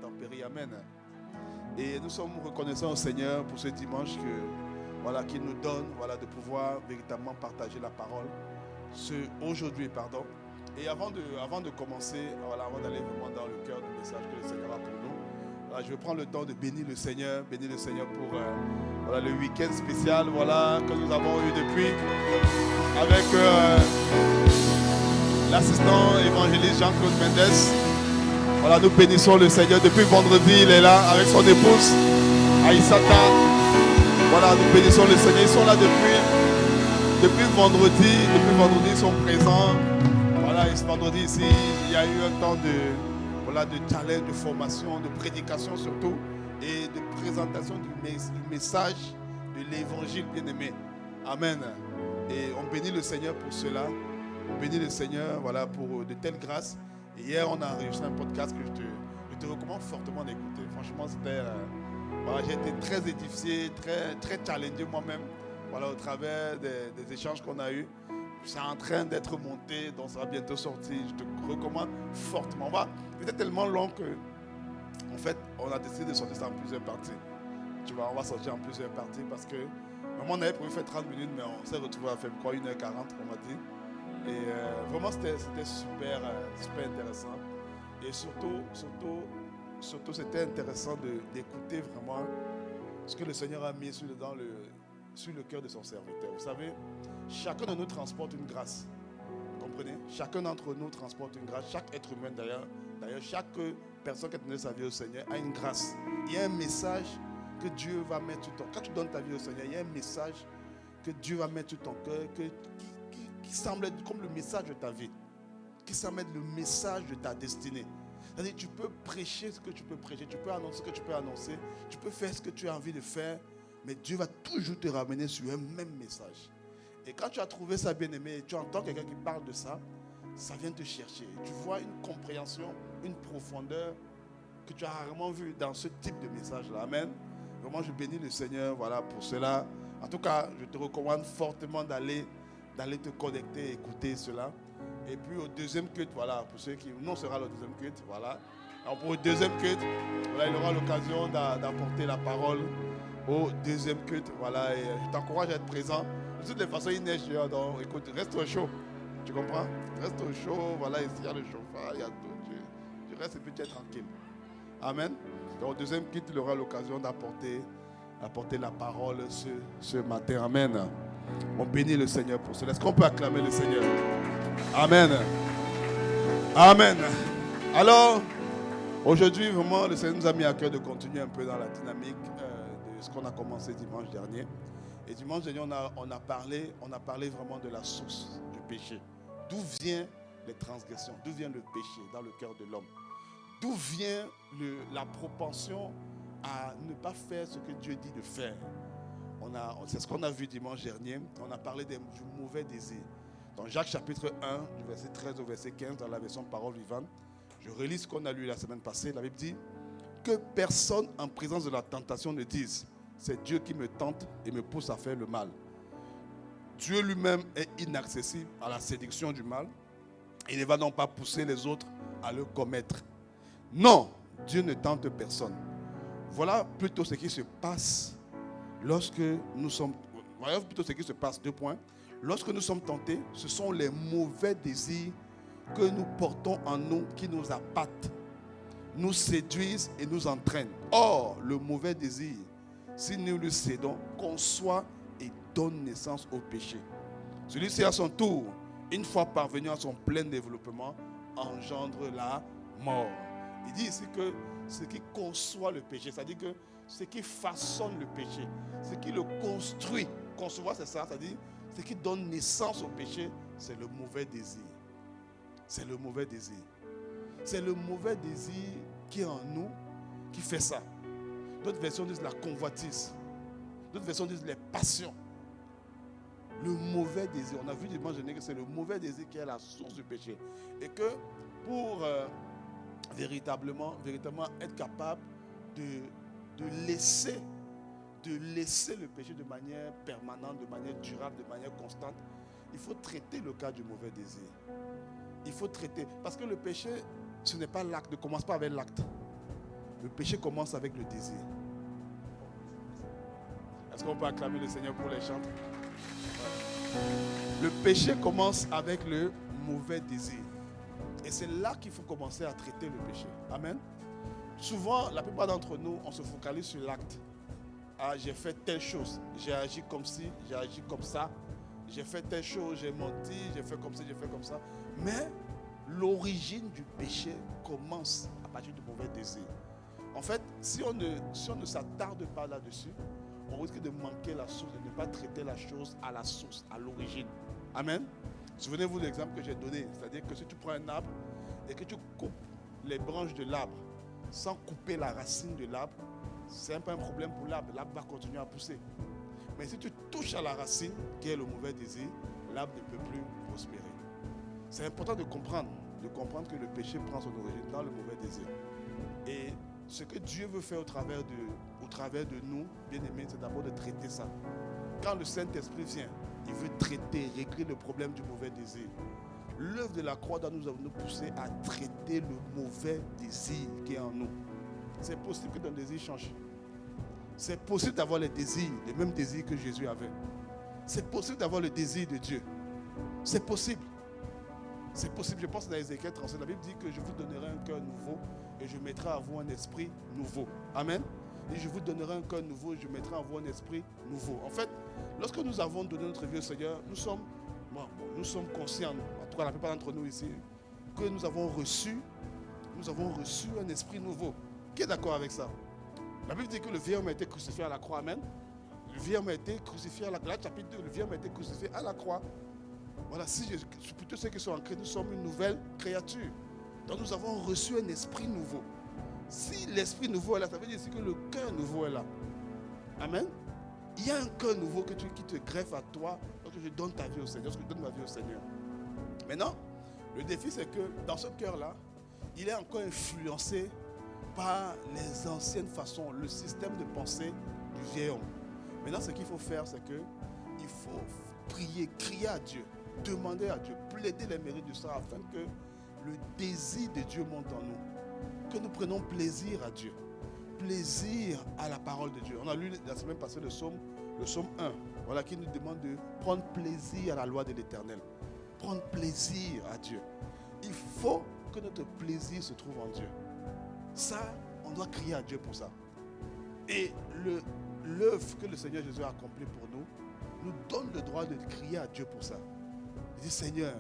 intempéries. Amen. Et nous sommes reconnaissants au Seigneur pour ce dimanche qu'il nous donne de pouvoir véritablement partager la parole aujourd'hui. Et avant de commencer, avant d'aller vraiment dans le cœur du message que le Seigneur a pour nous, je vais prendre le temps de bénir le Seigneur pour le week-end spécial que nous avons eu depuis avec l'assistant évangéliste Jean-Claude Mendes. Nous bénissons le Seigneur. Depuis vendredi, il est là avec son épouse Aïssata. Nous bénissons le Seigneur. Ils sont là depuis vendredi. Depuis vendredi, ils sont présents. Et ce vendredi ici, il y a eu un temps de challenge, de formation, de prédication surtout, et de présentation du message de l'évangile bien-aimé. Amen. Et on bénit le Seigneur pour cela. On bénit le Seigneur pour de telles grâces. Et hier, on a enregistré un podcast que je te recommande fortement d'écouter. Franchement, j'ai été très édifié, très challengé moi-même au travers des échanges qu'on a eus. C'est en train d'être monté, donc ça va bientôt sortir. Je te recommande fortement. C'était tellement long que, en fait, on a décidé de sortir ça en plusieurs parties. Tu vois, on va sortir en plusieurs parties parce que, on avait prévu faire 30 minutes, mais on s'est retrouvé à faire 1h40, on m'a dit. Et vraiment, c'était super intéressant. Et surtout c'était intéressant d'écouter vraiment ce que le Seigneur a mis sur le cœur de son serviteur. Vous savez, chacun de nous transporte une grâce. Vous comprenez? Chacun d'entre nous transporte une grâce. Chaque être humain d'ailleurs, chaque personne qui a donné sa vie au Seigneur a une grâce. Il y a un message que Dieu va mettre sur ton cœur. Quand tu donnes ta vie au Seigneur, il y a un message que Dieu va mettre sur ton cœur qui semble être comme le message de ta vie, qui semble être le message de ta destinée. C'est-à-dire, tu peux prêcher ce que tu peux prêcher, tu peux annoncer ce que tu peux annoncer, tu peux faire ce que tu as envie de faire, mais Dieu va toujours te ramener sur un même message. Et quand tu as trouvé ça bien-aimé, et tu entends quelqu'un qui parle de ça, ça vient te chercher. Tu vois une compréhension, une profondeur que tu as rarement vue dans ce type de message-là. Amen. Vraiment, je bénis le Seigneur pour cela. En tout cas, je te recommande fortement d'aller te connecter et écouter cela. Et puis au deuxième culte, pour ceux qui... Non, sera le deuxième culte, Alors pour le deuxième culte, il aura l'occasion d'apporter la parole au deuxième culte, et je t'encourage à être présent. De toutes les façons, il neige, donc écoute, reste au chaud, tu comprends? Reste au chaud, ici il y a le chauffage, il y a tout, tu restes et puis tu es tranquille. Amen. Donc au deuxième culte, il aura l'occasion d'apporter la parole ce matin. Amen. On bénit le Seigneur pour cela. Est-ce qu'on peut acclamer le Seigneur? Amen. Amen. Alors, aujourd'hui, vraiment, le Seigneur nous a mis à cœur de continuer un peu dans la dynamique de ce qu'on a commencé dimanche dernier. Et dimanche dernier, on a parlé vraiment de la source du péché. D'où viennent les transgressions? D'où vient le péché dans le cœur de l'homme? D'où vient la propension à ne pas faire ce que Dieu dit de faire? C'est ce qu'on a vu dimanche dernier. On a parlé du mauvais désir. Dans Jacques chapitre 1, du verset 13 au verset 15, dans la version Parole vivante, je relis ce qu'on a lu la semaine passée. La Bible dit que personne en présence de la tentation ne dise: c'est Dieu qui me tente et me pousse à faire le mal. Dieu lui-même est inaccessible à la séduction du mal. Il ne va donc pas pousser les autres à le commettre. Non, Dieu ne tente personne. Voilà plutôt ce qui se passe lorsque nous sommes... Voilà plutôt ce qui se passe, 2 points. Lorsque nous sommes tentés, ce sont les mauvais désirs que nous portons en nous qui nous appâtent, nous séduisent et nous entraînent. Or, le mauvais désir, si nous le cédons, conçoit et donne naissance au péché. Celui-ci, à son tour, une fois parvenu à son plein développement, engendre la mort. Il dit ici que ce qui conçoit le péché, c'est-à-dire que ce qui façonne le péché, ce qui le construit, concevoir c'est ça, c'est-à-dire ce qui donne naissance au péché, c'est le mauvais désir. C'est le mauvais désir. C'est le mauvais désir qui est en nous, qui fait ça. D'autres versions disent la convoitise. D'autres versions disent les passions. Le mauvais désir. On a vu dimanche dernier que c'est le mauvais désir qui est la source du péché. Et que pour véritablement être capable de laisser le péché de manière permanente, de manière durable, de manière constante, il faut traiter le cas du mauvais désir. Il faut traiter. Parce que le péché, ce n'est pas l'acte, ne commence pas avec l'acte. Le péché commence avec le désir. Est-ce qu'on peut acclamer le Seigneur pour les chantres? Le péché commence avec le mauvais désir. Et c'est là qu'il faut commencer à traiter le péché. Amen. Souvent, la plupart d'entre nous, on se focalise sur l'acte. Ah, j'ai fait telle chose, j'ai agi comme ci, j'ai agi comme ça, j'ai fait telle chose, j'ai menti, j'ai fait comme ça, j'ai fait comme ça. Mais l'origine du péché commence à partir du mauvais désir. En fait, si on ne s'attarde pas là-dessus, on risque de manquer la source, de ne pas traiter la chose à la source, à l'origine. Amen. Souvenez-vous de l'exemple que j'ai donné. C'est-à-dire que si tu prends un arbre et que tu coupes les branches de l'arbre sans couper la racine de l'arbre, c'est un peu un problème pour l'arbre. L'arbre va continuer à pousser. Mais si tu touches à la racine, qui est le mauvais désir, l'arbre ne peut plus prospérer. C'est important de comprendre que le péché prend son origine dans le mauvais désir. Et ce que Dieu veut faire au travers de nous, bien-aimés, c'est d'abord de traiter ça. Quand le Saint-Esprit vient, il veut traiter, régler le problème du mauvais désir. L'œuvre de la croix doit nous pousser à traiter le mauvais désir qui est en nous. C'est possible que ton désir change. C'est possible d'avoir les mêmes désirs que Jésus avait. C'est possible d'avoir le désir de Dieu. C'est possible. C'est possible. Je pense dans Ézéchiel 37, la Bible dit que je vous donnerai un cœur nouveau et je mettrai à vous un esprit nouveau. Amen. Et je vous donnerai un cœur nouveau et je mettrai à vous un esprit nouveau. En fait, lorsque nous avons donné notre vie au Seigneur, nous sommes conscients, en tout cas la plupart d'entre nous ici, que nous avons reçu un esprit nouveau. Qui est d'accord avec ça? La Bible dit que le vieil homme a été crucifié à la croix. Amen. Le vieil homme a été crucifié à la croix. Chapitre 2, le vieil homme a été crucifié à la croix. Voilà, pour tous ceux qui sont en Christ, nous sommes une nouvelle créature. Donc nous avons reçu un esprit nouveau. Si l'esprit nouveau est là, ça veut dire que le cœur nouveau est là. Amen. Il y a un cœur nouveau qui te greffe à toi lorsque je donne ta vie au Seigneur, lorsque je donne ma vie au Seigneur. Maintenant, le défi c'est que dans ce cœur-là, il est encore influencé par les anciennes façons, le système de pensée du vieil homme. Maintenant, ce qu'il faut faire, c'est que il faut prier, crier à Dieu, demander à Dieu, plaider les mérites du sang afin que le désir de Dieu monte en nous. Que nous prenons plaisir à Dieu, plaisir à la parole de Dieu. On a lu la semaine passée le psaume 1, voilà, qui nous demande de prendre plaisir à la loi de l'Éternel. Prendre plaisir à Dieu. Il faut que notre plaisir se trouve en Dieu. Ça, on doit crier à Dieu pour ça. Et l'œuvre que le Seigneur Jésus a accomplie pour nous, nous donne le droit de crier à Dieu pour ça. Il dit, Seigneur,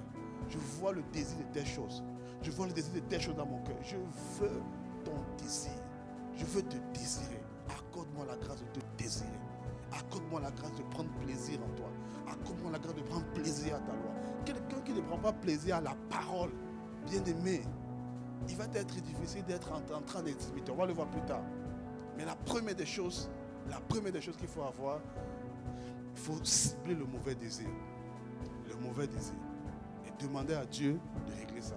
je vois le désir de telle chose. Je vois le désir de telle chose dans mon cœur. Je veux ton désir. Je veux te désirer. Accorde-moi la grâce de te désirer. Accorde-moi la grâce de prendre plaisir en toi. Accorde-moi la grâce de prendre plaisir à ta loi. Quelqu'un qui ne prend pas plaisir à la parole, bien aimé, il va être difficile d'être en train d'être imité. On va le voir plus tard. Mais la première des choses qu'il faut avoir, il faut cibler le mauvais désir. Le mauvais désir. Et demander à Dieu de régler ça.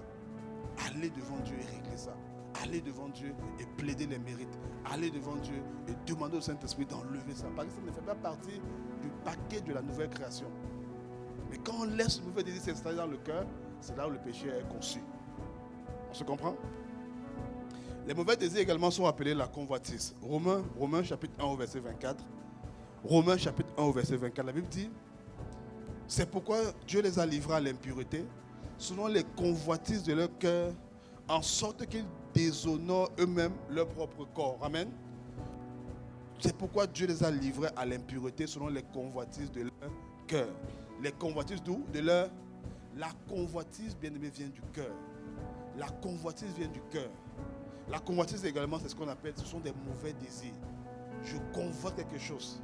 Aller devant Dieu et régler ça. Aller devant Dieu et plaider les mérites. Aller devant Dieu et demander au Saint-Esprit d'enlever ça. Parce que ça ne fait pas partie du paquet de la nouvelle création. Mais quand on laisse le mauvais désir s'installer dans le cœur, c'est là où le péché est conçu. On se comprend? Les mauvais désirs également sont appelés la convoitise. Romains chapitre 1 au verset 24. Romains chapitre 1 au verset 24. La Bible dit, c'est pourquoi Dieu les a livrés à l'impureté, selon les convoitises de leur cœur, en sorte qu'ils déshonorent eux-mêmes leur propre corps. Amen. C'est pourquoi Dieu les a livrés à l'impureté, selon les convoitises de leur cœur. Les convoitises d'où? De leur... La convoitise, bien aimé, vient du cœur. La convoitise vient du cœur. La convoitise également, c'est ce qu'on appelle, ce sont des mauvais désirs. Je convoite quelque chose.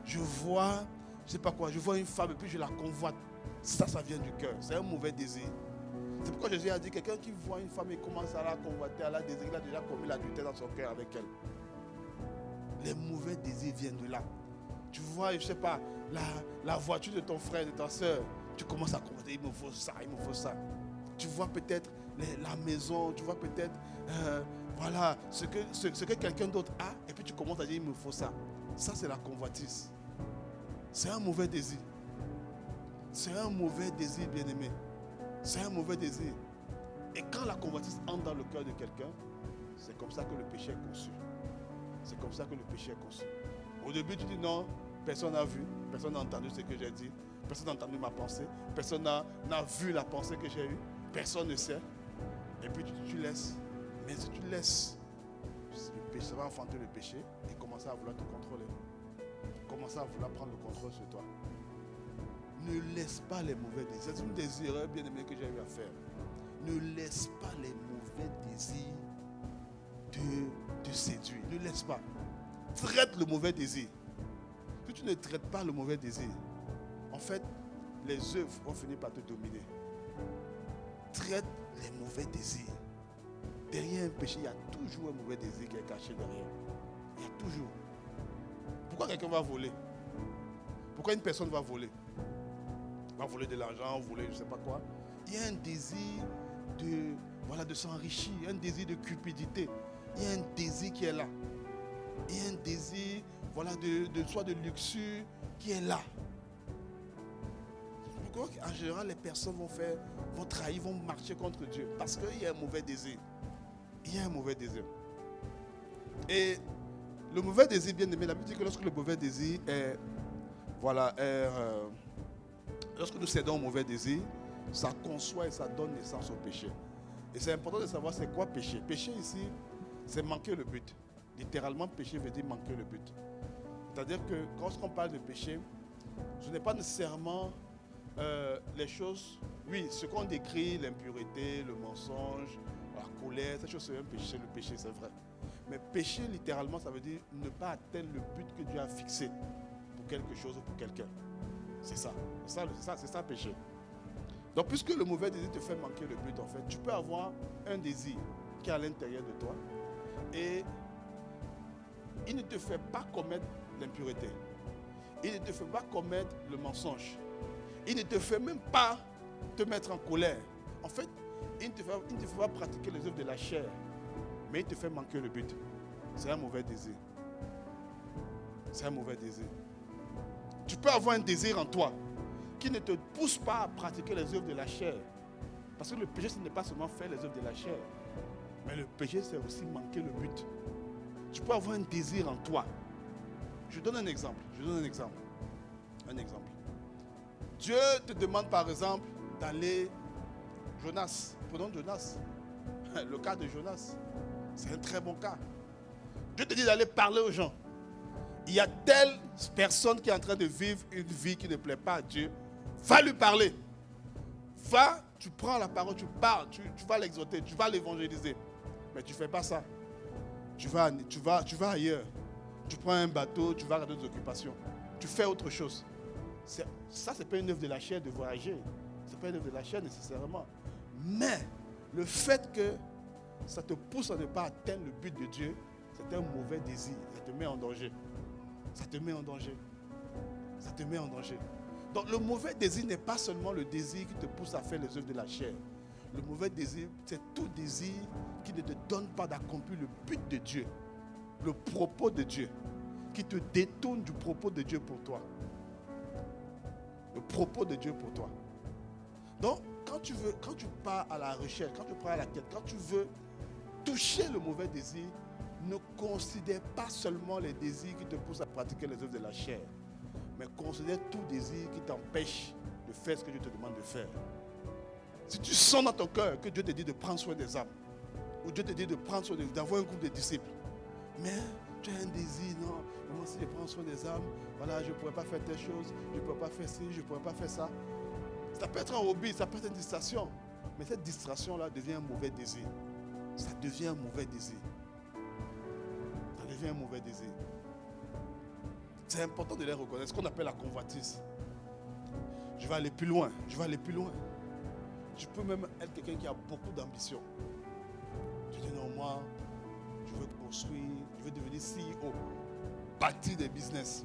Je vois, je sais pas quoi, je vois une femme et puis je la convoite. Ça vient du cœur. C'est un mauvais désir. C'est pourquoi Jésus a dit, quelqu'un qui voit une femme et commence à la convoiter, à la désirer, il a déjà commis l'adultère dans son cœur avec elle. Les mauvais désirs viennent de là. Tu vois, je sais pas, la voiture de ton frère, de ta soeur, tu commences à convoiter, il me faut ça, il me faut ça. Tu vois peut-être la maison, tu vois peut-être voilà, ce que quelqu'un d'autre a, et puis tu commences à dire, il me faut ça. Ça, c'est la convoitise. C'est un mauvais désir. C'est un mauvais désir, bien-aimé. C'est un mauvais désir. Et quand la convoitise entre dans le cœur de quelqu'un, C'est comme ça que le péché est conçu. C'est comme ça que le péché est conçu. Au début, tu dis non, personne n'a vu, personne n'a entendu ce que j'ai dit, personne n'a entendu ma pensée, personne n'a vu la pensée que j'ai eue, personne ne sait. Et puis tu laisses. Mais si tu laisses, le péché, ça va enfanter le péché et commencer à vouloir te contrôler. Commencer à vouloir prendre le contrôle sur toi. Ne laisse pas les mauvais désirs. C'est une des erreurs bien aimées que j'ai eu à faire. Ne laisse pas les mauvais désirs te séduire. Ne laisse pas. Traite le mauvais désir. Si tu ne traites pas le mauvais désir, en fait, les œuvres vont finir par te dominer. Traite les mauvais désirs. Derrière un péché, il y a toujours un mauvais désir qui est caché derrière. Il y a toujours. Pourquoi quelqu'un va voler? Pourquoi une personne va voler? Va voler de l'argent, voler je ne sais pas quoi. Il y a un désir de s'enrichir, un désir de cupidité. Il y a un désir qui est là. Il y a un désir soit de luxure qui est là. Pourquoi en général les personnes vont trahir, vont marcher contre Dieu? Parce qu'il y a un mauvais désir. Il y a un mauvais désir. Et le mauvais désir, bien aimé, la Bible dit que lorsque le mauvais désir lorsque nous cédons au mauvais désir, ça conçoit et ça donne naissance au péché. Et c'est important de savoir c'est quoi péché. Péché ici, c'est manquer le but. Littéralement, péché veut dire manquer le but. C'est-à-dire que lorsqu'on parle de péché, ce n'est pas nécessairement les choses, oui, ce qu'on décrit, l'impureté, le mensonge, la colère, ces choses c'est un péché, le péché c'est vrai. Mais péché littéralement ça veut dire ne pas atteindre le but que Dieu a fixé pour quelque chose ou pour quelqu'un. C'est ça, c'est ça péché. Donc puisque le mauvais désir te fait manquer le but en fait, tu peux avoir un désir qui est à l'intérieur de toi et il ne te fait pas commettre l'impureté. Il ne te fait pas commettre le mensonge. Il ne te fait même pas te mettre en colère. En fait, il ne te fait pas pratiquer les œuvres de la chair. Mais il te fait manquer le but. C'est un mauvais désir. C'est un mauvais désir. Tu peux avoir un désir en toi qui ne te pousse pas à pratiquer les œuvres de la chair. Parce que le péché, ce n'est pas seulement faire les œuvres de la chair. Mais le péché, c'est aussi manquer le but. Tu peux avoir un désir en toi. Je donne un exemple. Un exemple. Dieu te demande par exemple d'aller... Jonas, prenons Jonas. Le cas de Jonas. C'est un très bon cas. Dieu te dit d'aller parler aux gens. Il y a telle personne qui est en train de vivre une vie qui ne plaît pas à Dieu. Va lui parler. Va, tu prends la parole, tu parles, tu vas l'exhorter, tu vas l'évangéliser. Mais tu ne fais pas ça. Tu vas ailleurs. Tu prends un bateau, tu vas à d'autres occupations. Tu fais autre chose. Ça, ce n'est pas une œuvre de la chair de voyager. Ce n'est pas une œuvre de la chair nécessairement. Mais le fait que ça te pousse à ne pas atteindre le but de Dieu, c'est un mauvais désir. Ça te met en danger. Ça te met en danger. Ça te met en danger. Donc le mauvais désir n'est pas seulement le désir qui te pousse à faire les œuvres de la chair. Le mauvais désir, c'est tout désir qui ne te donne pas d'accomplir le but de Dieu. Le propos de Dieu. Qui te détourne du propos de Dieu pour toi. Le propos de Dieu pour toi. Donc, quand tu pars à la recherche, quand tu pars à la quête, quand tu veux toucher le mauvais désir, ne considère pas seulement les désirs qui te poussent à pratiquer les œuvres de la chair, mais considère tout désir qui t'empêche de faire ce que Dieu te demande de faire. Si tu sens dans ton cœur que Dieu te dit de prendre soin des âmes, ou Dieu te dit de prendre soin d'avoir un groupe de disciples, mais tu as un désir, non, moi si je prends soin des âmes, voilà, je ne pourrais pas faire telle chose, je ne pourrais pas faire ci, je ne pourrais pas faire ça. Ça peut être un hobby, ça peut être une distraction. Mais cette distraction-là devient un mauvais désir. Ça devient un mauvais désir. Ça devient un mauvais désir. C'est important de les reconnaître. Ce qu'on appelle la convoitise. Je vais aller plus loin. Je peux même être quelqu'un qui a beaucoup d'ambition. Je dis non, moi, je veux construire, je veux devenir CEO. Bâtir des business.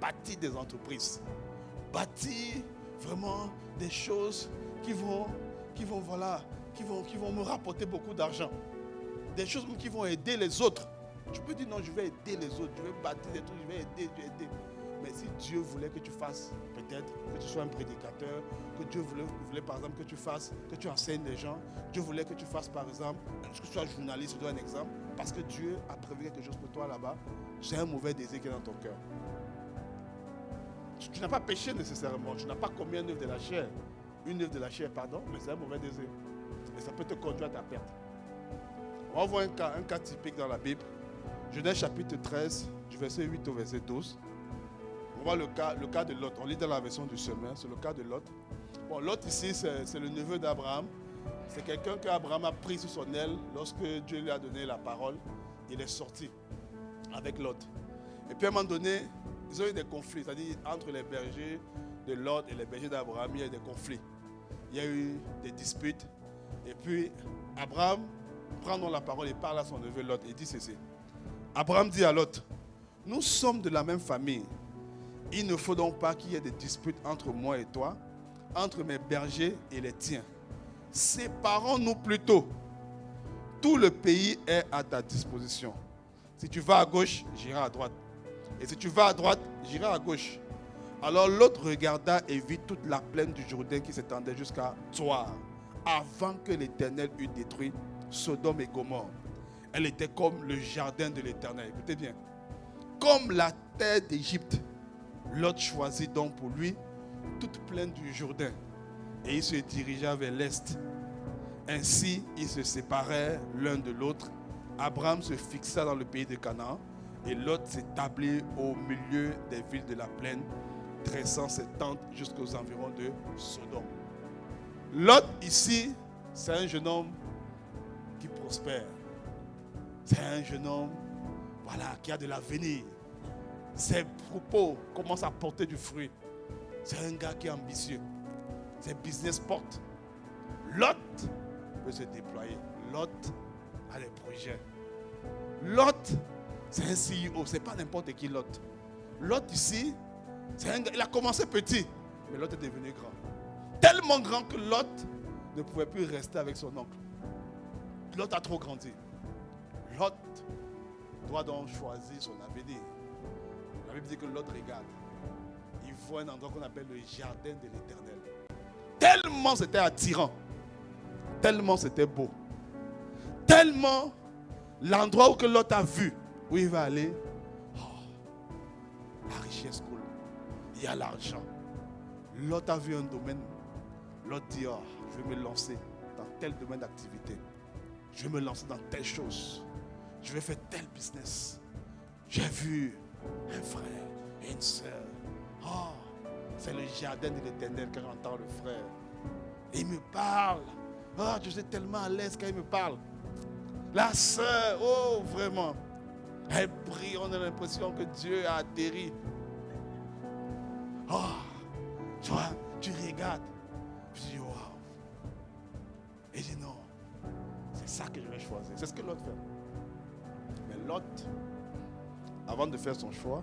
Bâtir des entreprises. Bâtir vraiment des choses qui vont me rapporter beaucoup d'argent. Des choses qui vont aider les autres. Tu peux dire non, je vais aider les autres, je vais bâtir des trucs, je vais aider. Mais si Dieu voulait que tu fasses, peut-être que tu sois un prédicateur, que Dieu voulait par exemple que tu fasses, que tu enseignes les gens, Dieu voulait que tu fasses par exemple, que tu sois journaliste, je donne un exemple, parce que Dieu a prévu quelque chose pour toi là-bas, c'est un mauvais désir qui est dans ton cœur. Tu n'as pas péché nécessairement, tu n'as pas commis une œuvre de la chair, mais c'est un mauvais désir. Et ça peut te conduire à ta perte. On va voir un cas typique dans la Bible. Genèse chapitre 13, du verset 8 au verset 12. On voit le cas de Lot. On lit dans la version du Semeur, c'est le cas de Lot. Bon, Lot ici, c'est le neveu d'Abraham. C'est quelqu'un qu'Abraham a pris sous son aile lorsque Dieu lui a donné la parole. Il est sorti avec Lot. Et puis à un moment donné, ils ont eu des conflits, c'est-à-dire entre les bergers de Lot et les bergers d'Abraham, il y a eu des conflits. Il y a eu des disputes. Et puis Abraham prend donc la parole et parle à son neveu Lot et dit ceci. Abraham dit à Lot, nous sommes de la même famille. Il ne faut donc pas qu'il y ait des disputes entre moi et toi, entre mes bergers et les tiens. Séparons-nous plutôt. Tout le pays est à ta disposition. Si tu vas à gauche, j'irai à droite. Et si tu vas à droite, j'irai à gauche. Alors l'autre regarda et vit toute la plaine du Jourdain qui s'étendait jusqu'à Tsoar, avant que l'Éternel eût détruit Sodome et Gomorrhe. Elle était comme le jardin de l'Éternel. Écoutez bien. Comme la terre d'Égypte. Lot choisit donc pour lui toute plaine du Jourdain. Et il se dirigea vers l'est. Ainsi, ils se séparèrent l'un de l'autre. Abraham se fixa dans le pays de Canaan. Et Lot s'établit au milieu des villes de la plaine, dressant ses tentes jusqu'aux environs de Sodome. Lot ici, c'est un jeune homme qui prospère. C'est un jeune homme, voilà, qui a de l'avenir. Ses propos commencent à porter du fruit. C'est un gars qui est ambitieux. Ses business portent. Lot peut se déployer. Lot a des projets. Lot, c'est un CEO. C'est pas n'importe qui Lot. Lot ici, c'est un gars, il a commencé petit, mais Lot est devenu grand. Tellement grand que Lot ne pouvait plus rester avec son oncle. Lot a trop grandi. Lot doit donc choisir son avenir. La Bible dit que Lot regarde. Il voit un endroit qu'on appelle le jardin de l'Éternel. Tellement c'était attirant. Tellement c'était beau. Tellement l'endroit où que Lot a vu, où il va aller, la richesse coule. Il y a l'argent. Lot a vu un domaine. Lot dit, je vais me lancer dans tel domaine d'activité. Je vais me lancer dans telle chose. Je vais faire tel business. J'ai vu un frère et une soeur. C'est le jardin de l'Éternel quand j'entends le frère. Et il me parle. Je suis tellement à l'aise quand il me parle. La soeur, vraiment. Elle brille, on a l'impression que Dieu a atterri. Tu vois, tu regardes. Je dis, waouh. Et je dis, non, c'est ça que je vais choisir. C'est ce que l'autre fait. Mais l'autre, avant de faire son choix,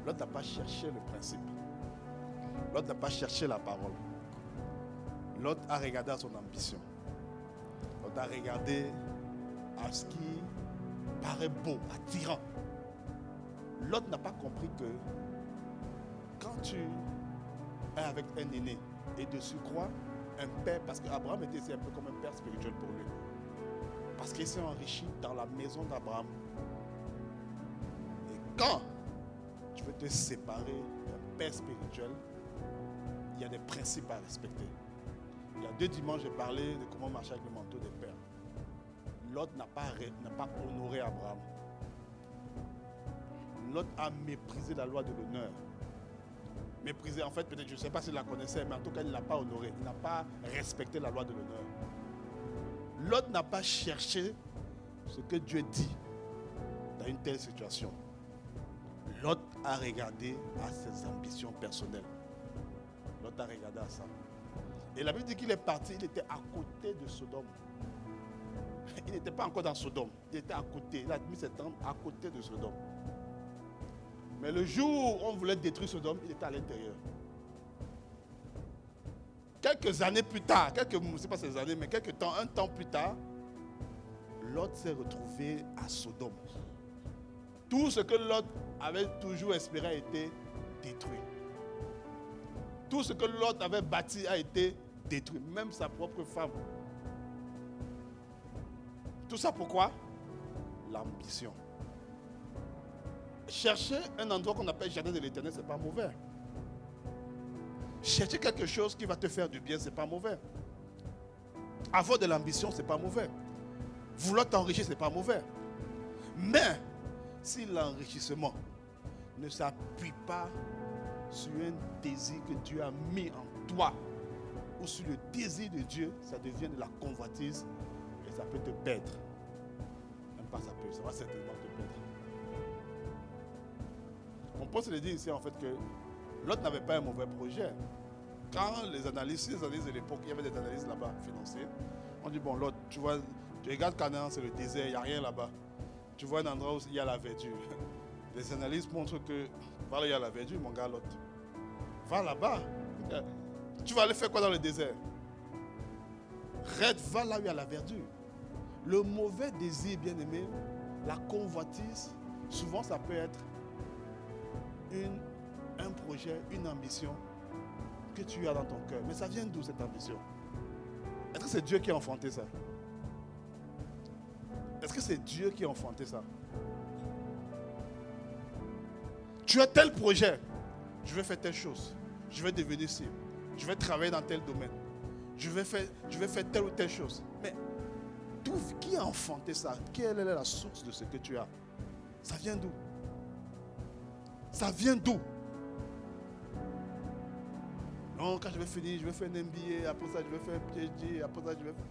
l'autre n'a pas cherché le principe. L'autre n'a pas cherché la parole. L'autre a regardé à son ambition. L'autre a regardé à ce qui paraît beau, attirant. L'autre n'a pas compris que quand tu es avec un aîné et de surcroît un père, parce qu'Abraham était un peu comme un père spirituel pour lui. Parce qu'il s'est enrichi dans la maison d'Abraham. Et quand tu veux te séparer d'un père spirituel, il y a des principes à respecter. Il y a 2 dimanches, j'ai parlé de comment marcher avec le manteau des pères. Lot n'a pas honoré Abraham. Lot a méprisé la loi de l'honneur. Méprisé, en fait, peut-être, je ne sais pas s'il la connaissait, mais en tout cas, il ne l'a pas honoré. Il n'a pas respecté la loi de l'honneur. Lot n'a pas cherché ce que Dieu dit dans une telle situation. Lot a regardé à ses ambitions personnelles. Lot a regardé à ça. Et la Bible dit qu'il est parti, il était à côté de Sodome. Il n'était pas encore dans Sodome, il était à côté. Il a mis ses tentes à côté de Sodome. Mais le jour où on voulait détruire Sodome, il était à l'intérieur. Quelques années plus tard, je ne sais pas ces années, mais un temps plus tard, Lot s'est retrouvé à Sodome. Tout ce que Lot avait toujours espéré a été détruit. Tout ce que Lot avait bâti a été détruit. Même sa propre femme. Tout ça pourquoi? L'ambition. Chercher un endroit qu'on appelle jardin de l'Éternel, ce n'est pas mauvais. Chercher quelque chose qui va te faire du bien, ce n'est pas mauvais. Avoir de l'ambition, ce n'est pas mauvais. Vouloir t'enrichir, ce n'est pas mauvais. Mais si l'enrichissement ne s'appuie pas sur un désir que Dieu a mis en toi, ou sur le désir de Dieu, ça devient de la convoitise et ça peut te perdre. Même pas ça peut, ça va certainement te perdre. On peut se le dire ici en fait que l'autre n'avait pas un mauvais projet. Quand les analystes de l'époque, il y avait des analystes là-bas financiers, on dit bon l'autre, tu vois, tu regardes Canaan, c'est le désert, il n'y a rien là-bas. Tu vois un endroit où il y a la verdure. Les analystes montrent que voilà, il y a la verdure, mon gars, l'autre. Va là-bas. Tu vas aller faire quoi dans le désert? Reste, va là où il y a la verdure. Le mauvais désir, bien aimé, la convoitise, souvent ça peut être un projet, une ambition que tu as dans ton cœur. Mais ça vient d'où cette ambition? Est-ce que c'est Dieu qui a enfanté ça? Est-ce que c'est Dieu qui a enfanté ça? Tu as tel projet, je vais faire telle chose, je vais devenir ci, je vais travailler dans tel domaine, je vais faire telle ou telle chose. Mais qui a enfanté ça? Quelle est la source de ce que tu as? Ça vient d'où? Ça vient d'où? Non, quand je vais finir, je vais faire un MBA, après ça je vais faire un PhD, après ça je vais faire...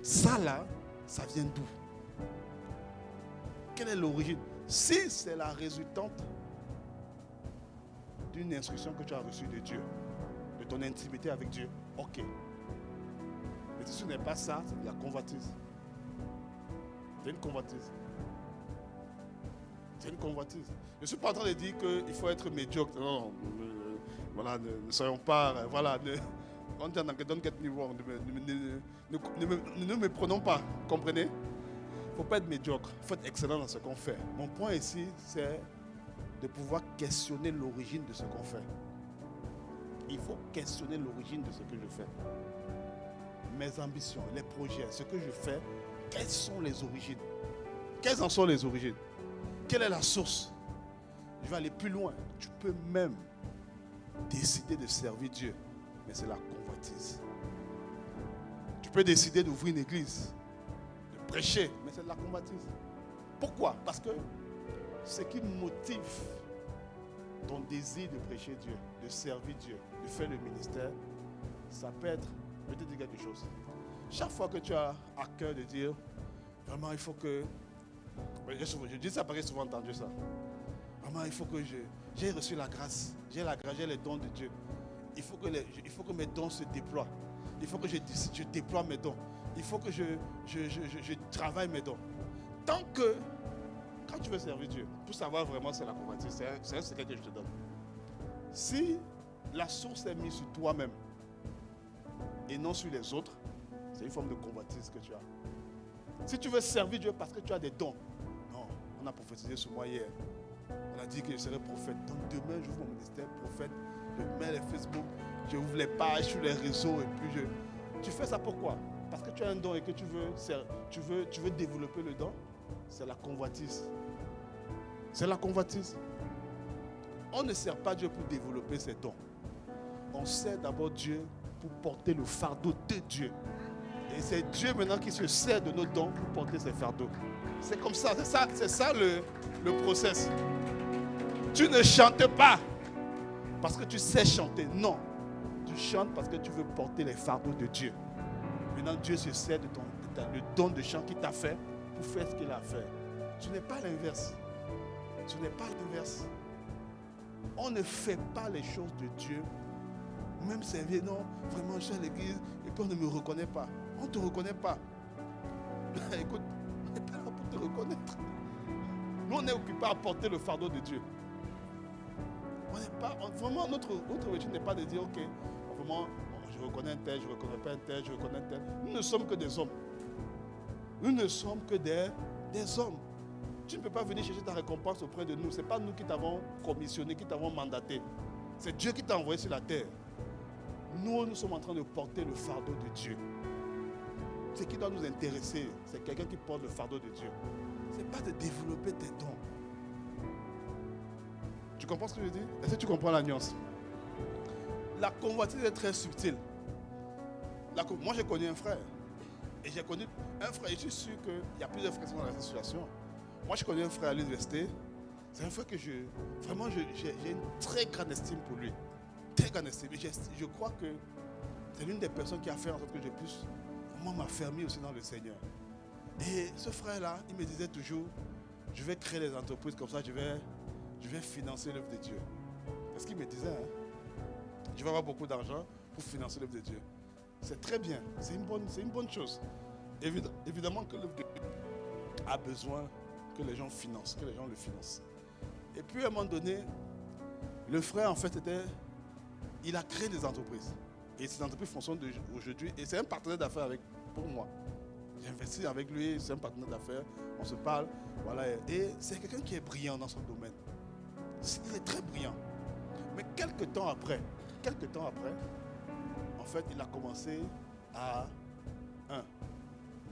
Ça là, ça vient d'où? Quelle est l'origine? Si c'est la résultante d'une instruction que tu as reçue de Dieu, de ton intimité avec Dieu, ok. Mais si ce n'est pas ça, c'est de la convoitise. C'est une convoitise. C'est une convoitise. Je ne suis pas en train de dire qu'il faut être médiocre. Non, voilà, ne soyons pas... Voilà, ne me prenons pas, comprenez? Il ne faut pas être médiocre, il faut être excellent dans ce qu'on fait. Mon point ici, c'est de pouvoir questionner l'origine de ce qu'on fait. Il faut questionner l'origine de ce que je fais. Mes ambitions, les projets, ce que je fais, quelles sont les origines? Quelles en sont les origines? Quelle est la source? Je vais aller plus loin. Tu peux même décider de servir Dieu, mais c'est la convoitise. Tu peux décider d'ouvrir une église, de prêcher, mais c'est de la convoitise. Pourquoi? Parce que ce qui motive ton désir de prêcher Dieu, de servir Dieu, de faire le ministère, ça peut être, je vais te dire quelque chose. Chaque fois que tu as à cœur de dire, vraiment il faut que, je dis ça parce que j'ai souvent entendu ça. Vraiment il faut que j'ai reçu la grâce, j'ai les dons de Dieu. Il faut que mes dons se déploient. Il faut que je déploie mes dons. Il faut que je travaille mes dons. Tant que, quand tu veux servir Dieu, pour savoir vraiment c'est la convoitise, c'est un secret que je te donne. Si la source est mise sur toi-même et non sur les autres, c'est une forme de convoitise que tu as. Si tu veux servir Dieu parce que tu as des dons, non, on a prophétisé sur moi hier. On a dit que je serais prophète. Donc demain, j'ouvre mon ministère prophète. Je mets les Facebook, je ouvre les pages sur les réseaux et puis tu fais ça pourquoi? Parce que tu as un don et que tu veux développer le don. C'est la convoitise. C'est la convoitise. On ne sert pas Dieu pour développer ses dons. On sert d'abord Dieu pour porter le fardeau de Dieu. Et c'est Dieu maintenant qui se sert de nos dons pour porter ses fardeaux. C'est comme ça, c'est ça le process. Tu ne chantes pas parce que tu sais chanter. Non. Tu chantes parce que tu veux porter les fardeaux de Dieu. Maintenant, Dieu se sert de le don de chant qu'il t'a fait pour faire ce qu'il a fait. Ce n'est pas l'inverse. Ce n'est pas l'inverse. On ne fait pas les choses de Dieu. Même servir, non, vraiment, je suis à l'église et puis on ne me reconnaît pas. On ne te reconnaît pas. Écoute, on n'est pas là pour te reconnaître. Nous, on est occupés à porter le fardeau de Dieu. On n'est pas, vraiment, notre objectif n'est pas de dire, ok, vraiment, je reconnais un tel, je ne reconnais pas un tel, je reconnais un tel. Nous ne sommes que des hommes. Nous ne sommes que des hommes. Tu ne peux pas venir chercher ta récompense auprès de nous. Ce n'est pas nous qui t'avons commissionné, qui t'avons mandaté. C'est Dieu qui t'a envoyé sur la terre. Nous sommes en train de porter le fardeau de Dieu. Ce qui doit nous intéresser, c'est quelqu'un qui porte le fardeau de Dieu. Ce n'est pas de développer tes dons. Tu comprends ce que je dis? Est-ce que tu comprends la nuance? La convoitise est très subtile. Moi, j'ai connu un frère. Et j'ai connu un frère. Et je suis sûr qu'il y a plusieurs frères qui sont dans cette situation. Moi, je connais un frère à l'université. C'est un frère que j'ai une très grande estime pour lui. Très grande estime. Et je crois que c'est l'une des personnes qui a fait en sorte que je puisse vraiment m'affermir aussi dans le Seigneur. Et ce frère-là, il me disait toujours, je vais créer des entreprises comme ça, je vais financer l'œuvre de Dieu. C'est ce qu'il me disait. Hein? Je vais avoir beaucoup d'argent pour financer l'œuvre de Dieu. C'est très bien, c'est une bonne chose. Évidemment que l'œuvre de Dieu a besoin que les gens financent, que les gens le financent. Et puis à un moment donné, le frère en fait il a créé des entreprises. Et ces entreprises fonctionnent aujourd'hui. Et c'est un partenaire d'affaires pour moi. J'investis avec lui, c'est un partenaire d'affaires. On se parle. Voilà. Et c'est quelqu'un qui est brillant dans son domaine. Il est très brillant. Mais quelques temps après, en fait, il a commencé à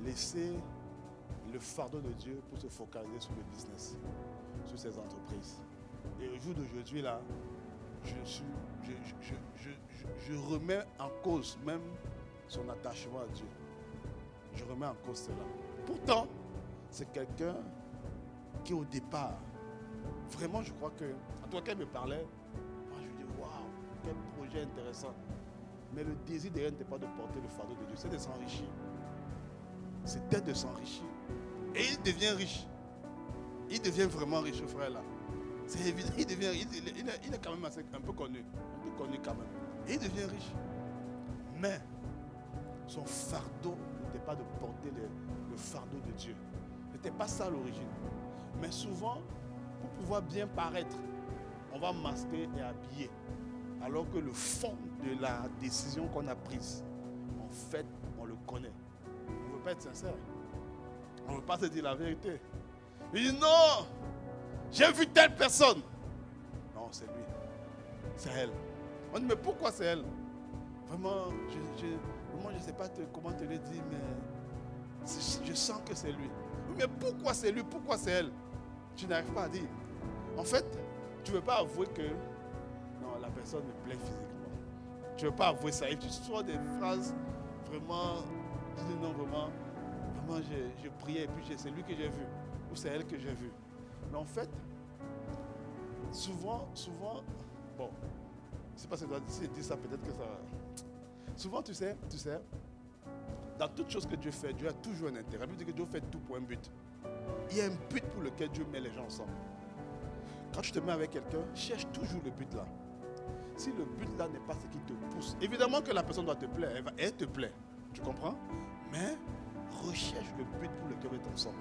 laisser le fardeau de Dieu pour se focaliser sur le business, sur ses entreprises. Et au jour d'aujourd'hui, là, je remets en cause même son attachement à Dieu. Je remets en cause cela. Pourtant, c'est quelqu'un qui au départ, vraiment je crois que, en tout cas, il me parlait, moi je dis waouh, quel projet intéressant. Mais le désir derrière n'était pas de porter le fardeau de Dieu, c'est de s'enrichir. C'était de s'enrichir. Et il devient riche. Il devient vraiment riche, ce frère-là. C'est évident, il est quand même un peu connu quand même. Et il devient riche. Mais son fardeau n'était pas de porter le fardeau de Dieu. Ce n'était pas ça à l'origine. Mais souvent, pour pouvoir bien paraître, on va masquer et habiller. Alors que le fond de la décision qu'on a prise, en fait, on le connaît. On ne veut pas être sincère. On ne veut pas se dire la vérité. Il dit non, j'ai vu telle personne. Non, c'est lui. C'est elle. On dit mais pourquoi c'est elle? Vraiment, je ne sais pas comment te le dire, mais je sens que c'est lui. Mais pourquoi c'est lui? Pourquoi c'est elle? Tu n'arrives pas à dire. En fait, tu ne veux pas avouer que non, la personne me plaît physiquement. Tu ne veux pas avouer ça. Et tu sors des phrases vraiment, tu dis non, vraiment je priais et puis c'est lui que j'ai vu. Ou c'est elle que j'ai vu. Mais en fait, souvent, bon, je ne sais pas si je dis ça, peut-être que ça... Souvent, tu sais, dans toute chose que Dieu fait, Dieu a toujours un intérêt. La Bible dit que Dieu fait tout pour un but. Il y a un but pour lequel Dieu met les gens ensemble. Quand tu te mets avec quelqu'un, cherche toujours le but là. Si le but là n'est pas ce qui te pousse, évidemment que la personne doit te plaire, elle te plaît. Tu comprends? Mais recherche le but pour lequel vous êtes ensemble.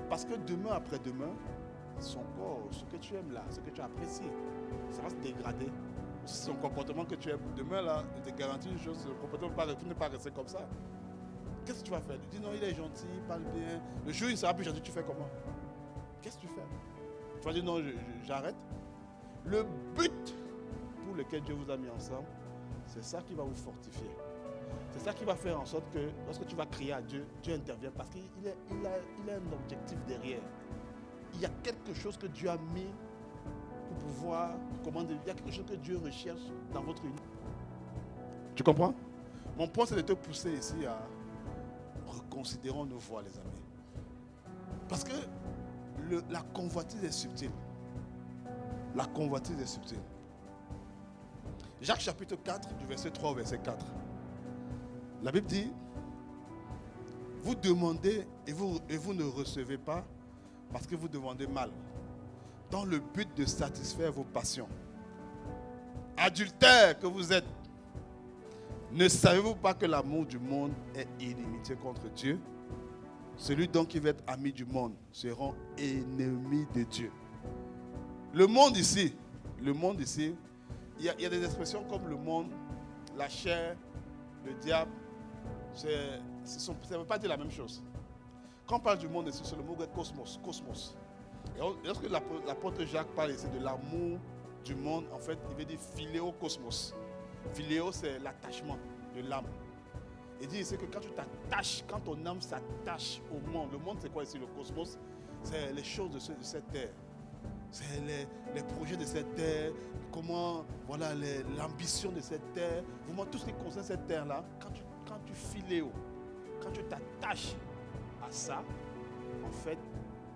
Parce que demain après demain, son corps, ce que tu aimes là, ce que tu apprécies, ça va se dégrader. Son comportement que tu aimes, demain là, je te garantis une chose, le comportement ne pas rester comme ça. Qu'est-ce que tu vas faire? Tu dis non, il est gentil, il parle bien. Le jour où il sera plus gentil, tu fais comment? Qu'est-ce que tu fais? Tu vas dire non, j'arrête. Le but pour lequel Dieu vous a mis ensemble, c'est ça qui va vous fortifier. C'est ça qui va faire en sorte que lorsque tu vas crier à Dieu, Dieu intervient parce qu'il a un objectif derrière. Il y a quelque chose que Dieu a mis pour pouvoir, il y a quelque chose que Dieu recherche dans votre union. Tu comprends? Mon point, c'est de te pousser ici à reconsidérer nos voies, les amis. Parce que la convoitise est subtile. La convoitise est subtile. Jacques chapitre 4, du verset 3 au verset 4. La Bible dit, vous demandez et vous ne recevez pas parce que vous demandez mal, dans le but de satisfaire vos passions. Adultères que vous êtes, ne savez-vous pas que l'amour du monde est inimitié contre Dieu? Celui donc qui veut être ami du monde sera ennemi de Dieu. Le monde ici, il y a des expressions comme le monde, la chair, le diable. Ça ne veut pas dire la même chose. Quand on parle du monde, c'est le mot grec cosmos. Cosmos. Et lorsque l'apôtre Jacques parle ici de l'amour du monde, en fait, il veut dire philéo cosmos. Philéo, c'est l'attachement de l'âme. Il dit ici que quand tu t'attaches, quand ton âme s'attache au monde, le monde c'est quoi ici, le cosmos? C'est les choses de cette terre. C'est les projets de cette terre, comment, voilà, l'ambition de cette terre. Vraiment, tout ce qui concerne cette terre-là, quand tu philéo, quand tu t'attaches à ça, en fait,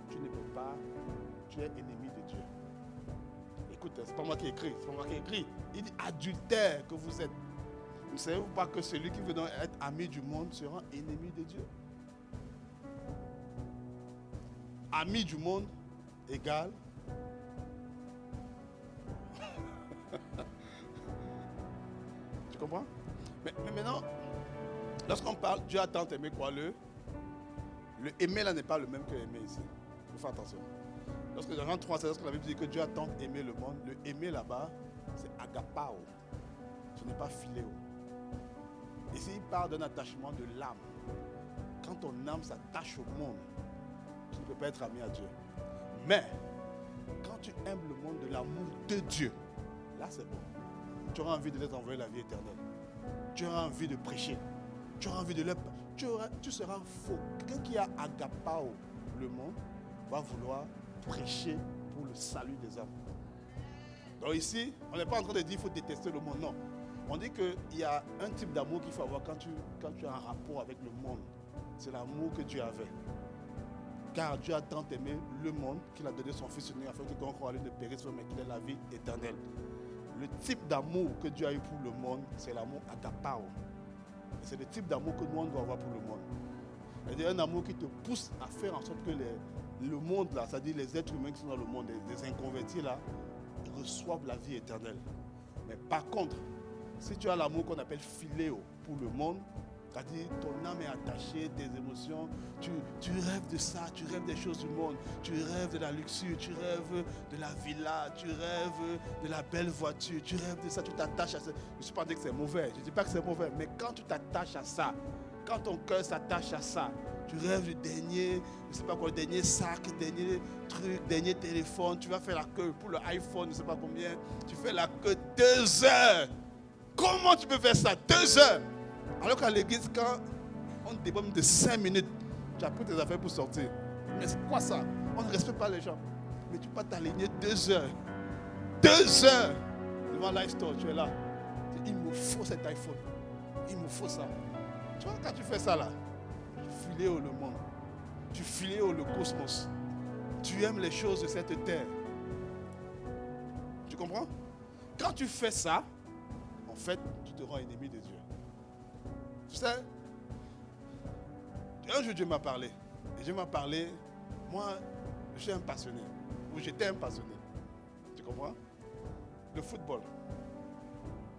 tu ne peux pas, tu es ennemi de Dieu. Écoute, c'est pas moi qui ai écrit, c'est pas moi qui ai écrit. Il dit adultère que vous êtes. Ne savez-vous pas que celui qui veut donc être ami du monde sera ennemi de Dieu? Ami du monde égale tu comprends? Mais maintenant, lorsqu'on parle, Dieu a tant aimé quoi? Le aimer là n'est pas le même que aimer ici. Il faut faire attention. Lorsque dans Jean 3, c'est lorsque la Bible dit que Dieu a tant aimé le monde, le aimer là-bas, c'est agapao. Ce n'est pas philéo. Ici, il parle d'un attachement de l'âme. Quand ton âme s'attache au monde, tu ne peux pas être ami à Dieu. Mais, quand tu aimes le monde de l'amour de Dieu, là c'est bon. Tu auras envie de les envoyer la vie éternelle. Tu auras envie de prêcher. Tu auras envie de leur... Tu seras faux. Quelqu'un qui a agapao le monde va vouloir prêcher pour le salut des âmes. Donc ici, on n'est pas en train de dire qu'il faut détester le monde, non. On dit qu'il y a un type d'amour qu'il faut avoir quand tu as un rapport avec le monde. C'est l'amour que Dieu avait. Car Dieu a tant aimé le monde qu'il a donné son Fils unique afin que quiconque croit en lui ne périsse pas mais qu'il ait la vie éternelle. Le type d'amour que Dieu a eu pour le monde, c'est l'amour agapao. C'est le type d'amour que nous on doit avoir pour le monde. C'est-à-dire un amour qui te pousse à faire en sorte que le monde là, c'est-à-dire les êtres humains qui sont dans le monde, les inconvertis là, reçoivent la vie éternelle. Mais par contre, si tu as l'amour qu'on appelle philéo pour le monde, c'est-à-dire ton âme est attachée, tes émotions, tu rêves de ça, tu rêves des choses du monde, tu rêves de la luxure, tu rêves de la villa, tu rêves de la belle voiture, tu rêves de ça, tu t'attaches à ça. Je ne suis pas dit que c'est mauvais, je ne dis pas que c'est mauvais, mais quand tu t'attaches à ça, quand ton cœur s'attache à ça, tu rêves du dernier, je ne sais pas quoi, le dernier sac, dernier truc, dernier téléphone, tu vas faire la queue pour le iPhone, je ne sais pas combien, tu fais la queue 2 heures. Comment tu peux faire ça 2 heures? Alors qu'à l'église, quand on te demande de 5 minutes, tu as pris tes affaires pour sortir. Mais c'est quoi ça? On ne respecte pas les gens. Mais tu peux t'aligner 2 heures. 2 heures devant l'iStore, tu es là. Il me faut cet iPhone. Il me faut ça. Tu vois, quand tu fais ça là, tu filéo le monde. Tu filéo le cosmos. Tu aimes les choses de cette terre. Tu comprends? Quand tu fais ça, en fait, tu te rends ennemi de Dieu. Tu sais, un jour Dieu m'a parlé. Et Dieu m'a parlé, moi, je suis un passionné. Ou j'étais un passionné. Tu comprends? Le football.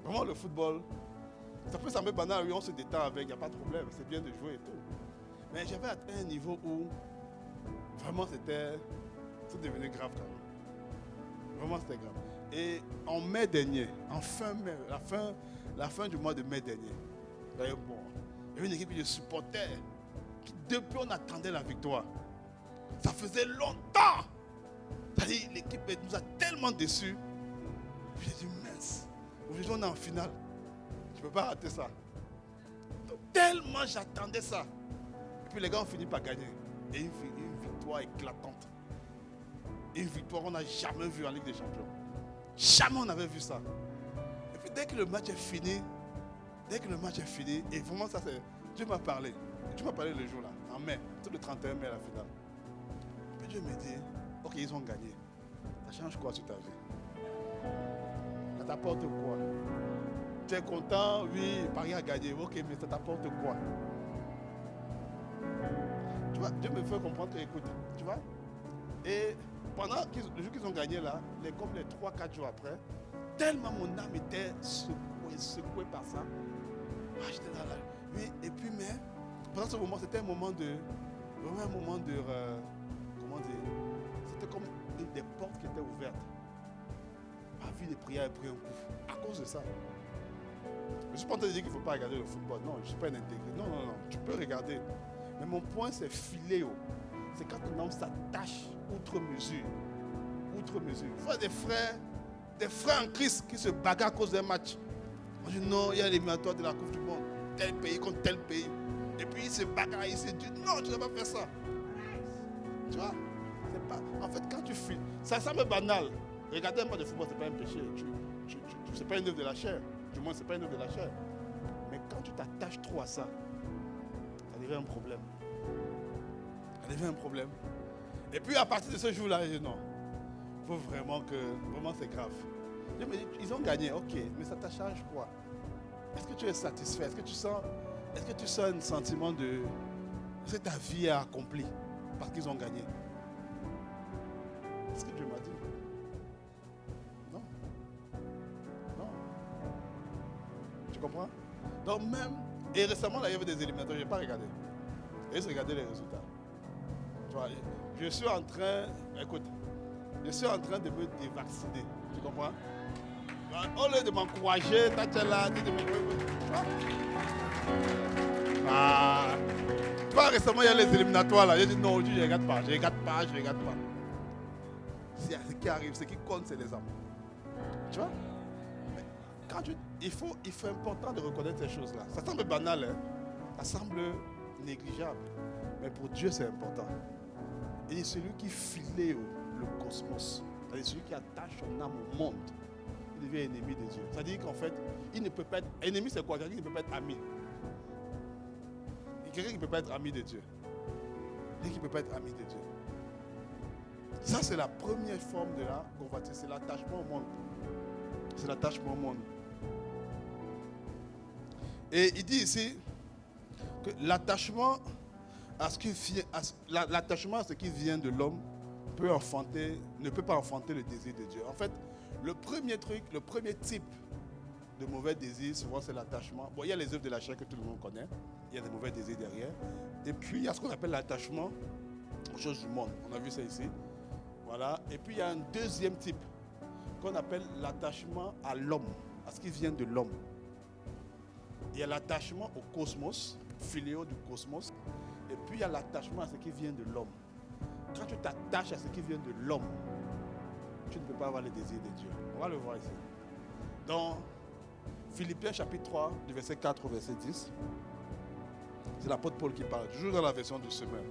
Vraiment le football. Ça peut sembler banal, oui, on se détend avec, il n'y a pas de problème. C'est bien de jouer et tout. Mais j'avais atteint un niveau où, vraiment c'est devenu grave quand même. Vraiment c'était grave. Et en mai dernier, en fin mai, la fin du mois de mai dernier, bon, il y avait une équipe que je supportais, qui depuis on attendait la victoire. Ça faisait longtemps. C'est-à-dire l'équipe nous a tellement déçus. J'ai dit mince, aujourd'hui on est en finale. Je ne peux pas rater ça. Donc, tellement j'attendais ça. Et puis les gars ont fini par gagner. Et une victoire éclatante. Une victoire qu'on n'a jamais vue en Ligue des Champions. Jamais on n'avait vu ça. Et puis dès que le match est fini, et vraiment ça c'est... Dieu m'a parlé. Dieu m'a parlé le jour là, en mai, c'est le 31 mai à la finale. Et puis Dieu me dit, ok ils ont gagné. Ça change quoi sur ta vie? Ça t'apporte quoi? Tu es content? Oui, Paris a gagné. Ok, mais ça t'apporte quoi? Tu vois, Dieu me fait comprendre que, écoute, tu vois. Et pendant le jour qu'ils ont gagné là, comme les 3-4 jours après, tellement mon âme était secouée par ça. Ah, j'étais là, oui, et puis, mais pendant ce moment, c'était un moment de. Vraiment un moment de. Comment dire? C'était comme des portes qui étaient ouvertes. Ma vie de prière a pris un coup. À cause de ça. Je ne suis pas en train de dire qu'il ne faut pas regarder le football. Non, je ne suis pas un intégré. Non. Tu peux regarder. Mais mon point, c'est philéo. C'est quand ton âme s'attache outre mesure. Outre mesure. Il faut des frères en Christ qui se bagarrent à cause d'un match. On dit non, il y a l'éliminatoire de la Coupe du Monde. Tel pays contre tel pays. Et puis ils se bagarrent, ils se disent non, tu ne vas pas faire ça. Tu vois? C'est pas... En fait, quand tu files, ça semble banal. Regarder un match de football, ce n'est pas un péché. Ce n'est pas une œuvre de la chair. Du moins, ce n'est pas une œuvre de la chair. Mais quand tu t'attaches trop à ça, ça devient un problème. Ça devient un problème. Et puis à partir de ce jour-là, je dis non. Il faut vraiment que... Vraiment, c'est grave. Je me dis, ils ont gagné, ok. Mais ça t'a changé quoi? Est-ce que tu es satisfait? Est-ce que tu sens un sentiment de... Est-ce que ta vie est accomplie parce qu'ils ont gagné? C'est ce que Dieu m'a dit. Non. Non. Tu comprends? Donc même... Et récemment, là, il y avait des éliminatoires, je n'ai pas regardé. Et j'ai regardé les résultats. Tu vois, je suis en train... Écoute, je suis en train de me dévacciner. Tu comprends? Au lieu de m'encourager, Tachala, de me... Tu vois, récemment, il y a les éliminatoires là. J'ai dit non, aujourd'hui, je ne regarde pas. Je ne regarde pas. Ce qui arrive, ce qui compte, c'est les âmes. Tu vois? Mais quand il faut important de reconnaître ces choses-là. Ça semble banal, hein? Ça semble négligeable. Mais pour Dieu, c'est important. Et celui qui filait le cosmos, c'est-à-dire celui qui attache son âme au monde, il devient ennemi de Dieu. C'est-à-dire qu'en fait, il ne peut pas être... Ennemi, c'est quoi? Quelqu'un qui ne peut pas être ami. Quelqu'un qui ne peut pas être ami de Dieu. Quelqu'un qui ne peut pas être ami de Dieu. Ça, c'est la première forme de la convoitise. C'est l'attachement au monde. C'est l'attachement au monde. Et il dit ici que l'attachement à ce qui vient de l'homme ne peut pas enfanter le désir de Dieu. En fait, le premier type de mauvais désir, souvent c'est l'attachement. Bon, il y a les œuvres de la chair que tout le monde connaît. Il y a des mauvais désirs derrière. Et puis, il y a ce qu'on appelle l'attachement aux choses du monde. On a vu ça ici. Voilà. Et puis, il y a un deuxième type qu'on appelle l'attachement à l'homme, à ce qui vient de l'homme. Il y a l'attachement au cosmos, philéo du cosmos. Et puis, il y a l'attachement à ce qui vient de l'homme. Quand tu t'attaches à ce qui vient de l'homme, tu ne peux pas avoir le désir de Dieu. On va le voir ici. Dans Philippiens chapitre 3, du verset 4 au verset 10, c'est l'apôtre Paul qui parle, toujours dans la version du semeur.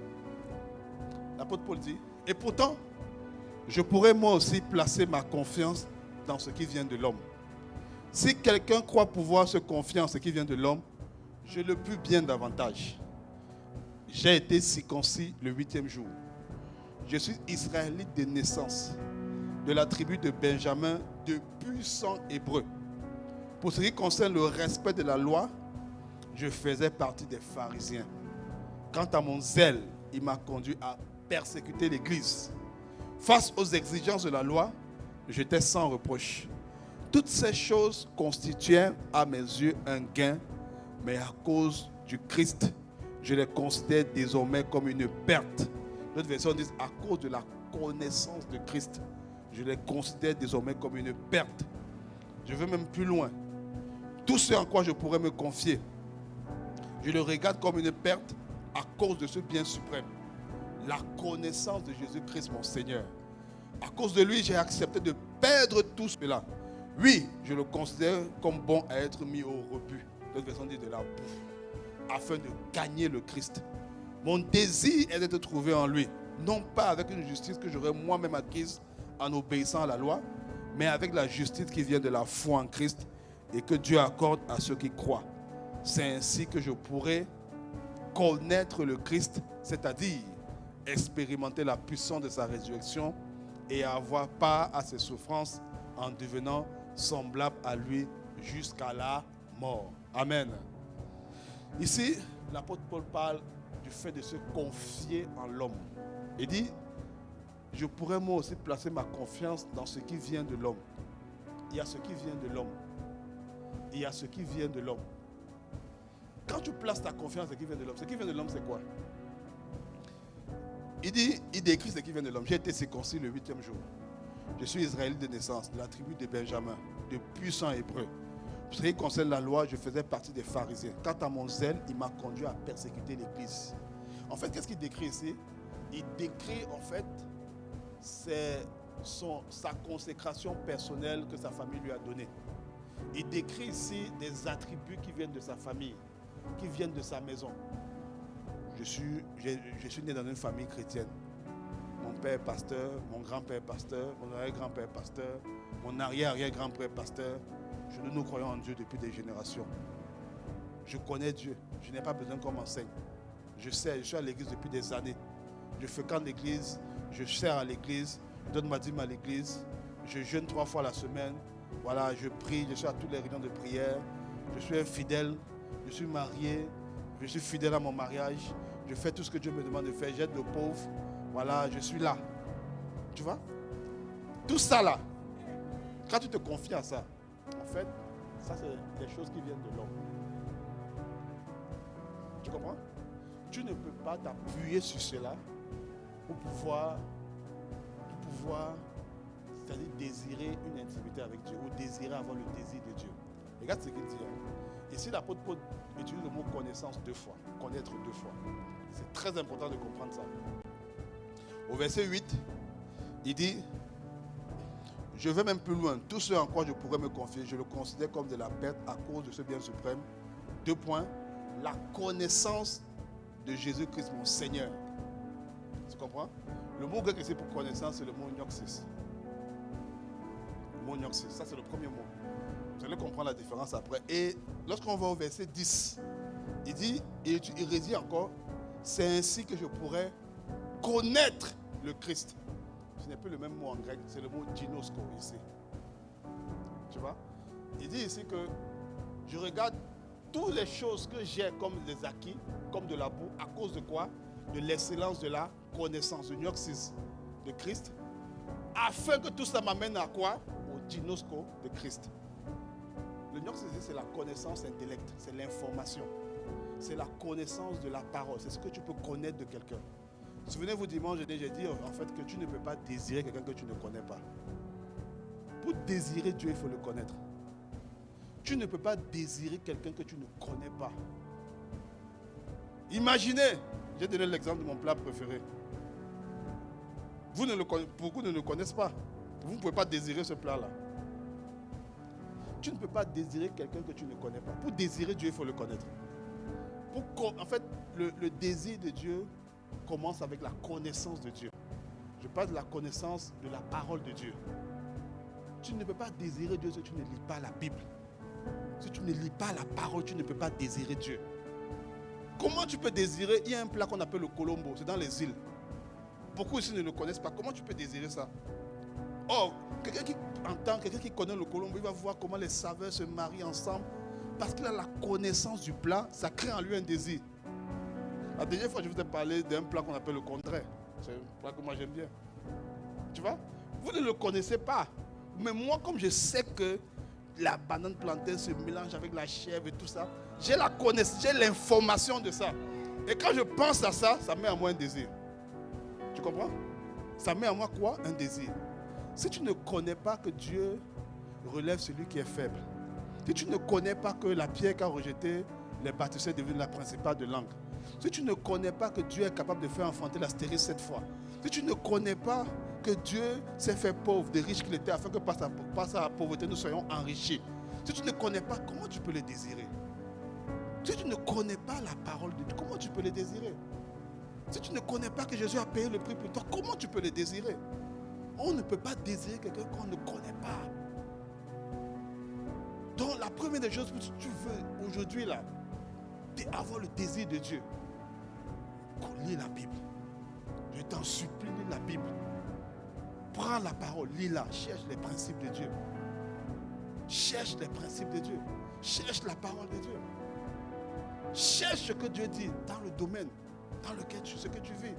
L'apôtre Paul dit, et pourtant, je pourrais moi aussi placer ma confiance dans ce qui vient de l'homme. Si quelqu'un croit pouvoir se confier en ce qui vient de l'homme, je le puis bien davantage. J'ai été circoncis le 8e jour. Je suis israélite de naissance, de la tribu de Benjamin, de pur sang hébreu. Pour ce qui concerne le respect de la loi, je faisais partie des pharisiens. Quant à mon zèle, il m'a conduit à persécuter l'Église. Face aux exigences de la loi, j'étais sans reproche. Toutes ces choses constituaient à mes yeux un gain, mais à cause du Christ, je les considère désormais comme une perte. D'autres versions disent à cause de la connaissance de Christ, je les considère désormais comme une perte. Je vais même plus loin. Tout ce en quoi je pourrais me confier, je le regarde comme une perte à cause de ce bien suprême, la connaissance de Jésus-Christ mon Seigneur. À cause de lui, j'ai accepté de perdre tout cela. Oui, je le considère comme bon à être mis au rebut. D'autres versions disent de la boue, afin de gagner le Christ. Mon désir est d'être trouvé en lui, non pas avec une justice que j'aurais moi-même acquise en obéissant à la loi, mais avec la justice qui vient de la foi en Christ et que Dieu accorde à ceux qui croient. C'est ainsi que je pourrai connaître le Christ, c'est-à-dire expérimenter la puissance de sa résurrection et avoir part à ses souffrances en devenant semblable à lui jusqu'à la mort. Amen. Ici, l'apôtre Paul parle du fait de se confier en l'homme. Il dit, je pourrais moi aussi placer ma confiance dans ce qui vient de l'homme. Il y a ce qui vient de l'homme. Il y a ce qui vient de l'homme. Quand tu places ta confiance dans ce qui vient de l'homme, ce qui vient de l'homme, c'est quoi? Il décrit ce qui vient de l'homme. J'ai été circoncis le 8e jour. Je suis israélite de naissance, de la tribu de Benjamin, de puissant hébreu. Pour ce qui concerne la loi, je faisais partie des pharisiens. Quant à mon zèle, il m'a conduit à persécuter l'Église. En fait, qu'est-ce qu'il décrit ici? Il décrit en fait sa consécration personnelle que sa famille lui a donnée. Il décrit ici des attributs qui viennent de sa famille, qui viennent de sa maison. Je suis né dans une famille chrétienne. Mon père est pasteur, mon grand-père est pasteur, mon arrière-grand-père est pasteur, mon arrière-arrière-grand-père est pasteur. Nous croyons en Dieu depuis des générations. Je connais Dieu. Je n'ai pas besoin qu'on m'enseigne. Je suis à l'église depuis des années. Je fréquente l'église, je sers à l'église, je donne ma dîme à l'église, je jeûne 3 fois la semaine. Voilà, je prie, je suis à toutes les réunions de prière. Je suis un fidèle, je suis marié, je suis fidèle à mon mariage. Je fais tout ce que Dieu me demande de faire. J'aide le pauvre. Voilà, je suis là. Tu vois? Tout ça là. Quand tu te confies à ça, en fait, ça c'est des choses qui viennent de l'homme. Tu comprends? Tu ne peux pas t'appuyer sur cela pour pouvoir c'est-à-dire désirer une intimité avec Dieu ou désirer avoir le désir de Dieu. Regarde ce qu'il dit. Ici, l'apôtre Paul utilise le mot connaissance 2 fois. Connaître 2 fois. C'est très important de comprendre ça. Au verset 8, il dit, je vais même plus loin. Tout ce en quoi je pourrais me confier, je le considère comme de la perte à cause de ce bien suprême. 2 points. La connaissance de Jésus-Christ, mon Seigneur. Tu comprends? Le mot grec ici pour connaissance, c'est le mot gnoxis. Le mot gnoxis, ça c'est le premier mot. Vous allez comprendre la différence après. Et lorsqu'on va au verset 10, il dit, il redit encore, c'est ainsi que je pourrais connaître le Christ. Ce n'est plus le même mot en grec, c'est le mot ginosko ici. Tu vois? Il dit ici que je regarde toutes les choses que j'ai comme des acquis, comme de la boue, à cause de quoi? De l'excellence de la connaissance, du gnoxis de Christ, afin que tout ça m'amène à quoi? Au ginosko de Christ. Le gnoxis, c'est la connaissance intellectuelle, c'est l'information. C'est la connaissance de la parole, c'est ce que tu peux connaître de quelqu'un. Souvenez-vous dimanche, j'ai dit en fait que tu ne peux pas désirer quelqu'un que tu ne connais pas. Pour désirer Dieu, il faut le connaître. Tu ne peux pas désirer quelqu'un que tu ne connais pas. Imaginez, j'ai donné l'exemple de mon plat préféré. Beaucoup ne le connaissent pas. Vous ne pouvez pas désirer ce plat-là. Tu ne peux pas désirer quelqu'un que tu ne connais pas. Pour désirer Dieu, il faut le connaître. En fait, le désir de Dieu commence avec la connaissance de Dieu. Je parle de la connaissance de la parole de Dieu. Tu ne peux pas désirer Dieu si tu ne lis pas la Bible. Si tu ne lis pas la parole, tu ne peux pas désirer Dieu. Comment tu peux désirer? Il y a un plat qu'on appelle le colombo, c'est dans les îles. Beaucoup ici ne le connaissent pas. Comment tu peux désirer ça? Or, quelqu'un qui entend, quelqu'un qui connaît le colombo, il va voir comment les saveurs se marient ensemble. Parce qu'il a la connaissance du plat, ça crée en lui un désir. La dernière fois, je vous ai parlé d'un plat qu'on appelle le contraire. C'est un plat que moi j'aime bien. Tu vois? Vous ne le connaissez pas. Mais moi, comme je sais que la banane plantain se mélange avec la chèvre et tout ça, j'ai la connaissance, j'ai l'information de ça. Et quand je pense à ça, ça met en moi un désir. Tu comprends? Ça met en moi quoi? Un désir. Si tu ne connais pas que Dieu relève celui qui est faible, si tu ne connais pas que la pierre qu'a rejeté les bâtisseurs est devenue la principale de langue, si tu ne connais pas que Dieu est capable de faire enfanter la stérile 7 fois, si tu ne connais pas que Dieu s'est fait pauvre, de riche qu'il était, afin que par sa pauvreté nous soyons enrichis, si tu ne connais pas, comment tu peux le désirer? Si tu ne connais pas la parole de Dieu, comment tu peux le désirer? Si tu ne connais pas que Jésus a payé le prix pour toi, comment tu peux le désirer? On ne peut pas désirer quelqu'un qu'on ne connaît pas. Donc la première des choses que tu veux aujourd'hui là, c'est avoir le désir de Dieu. Lis la Bible. Je t'en supplie, lis la Bible. Prends la parole, lis-la, cherche les principes de Dieu. Cherche les principes de Dieu. Cherche la parole de Dieu. Cherche ce que Dieu dit dans le domaine dans lequel ce que tu vis.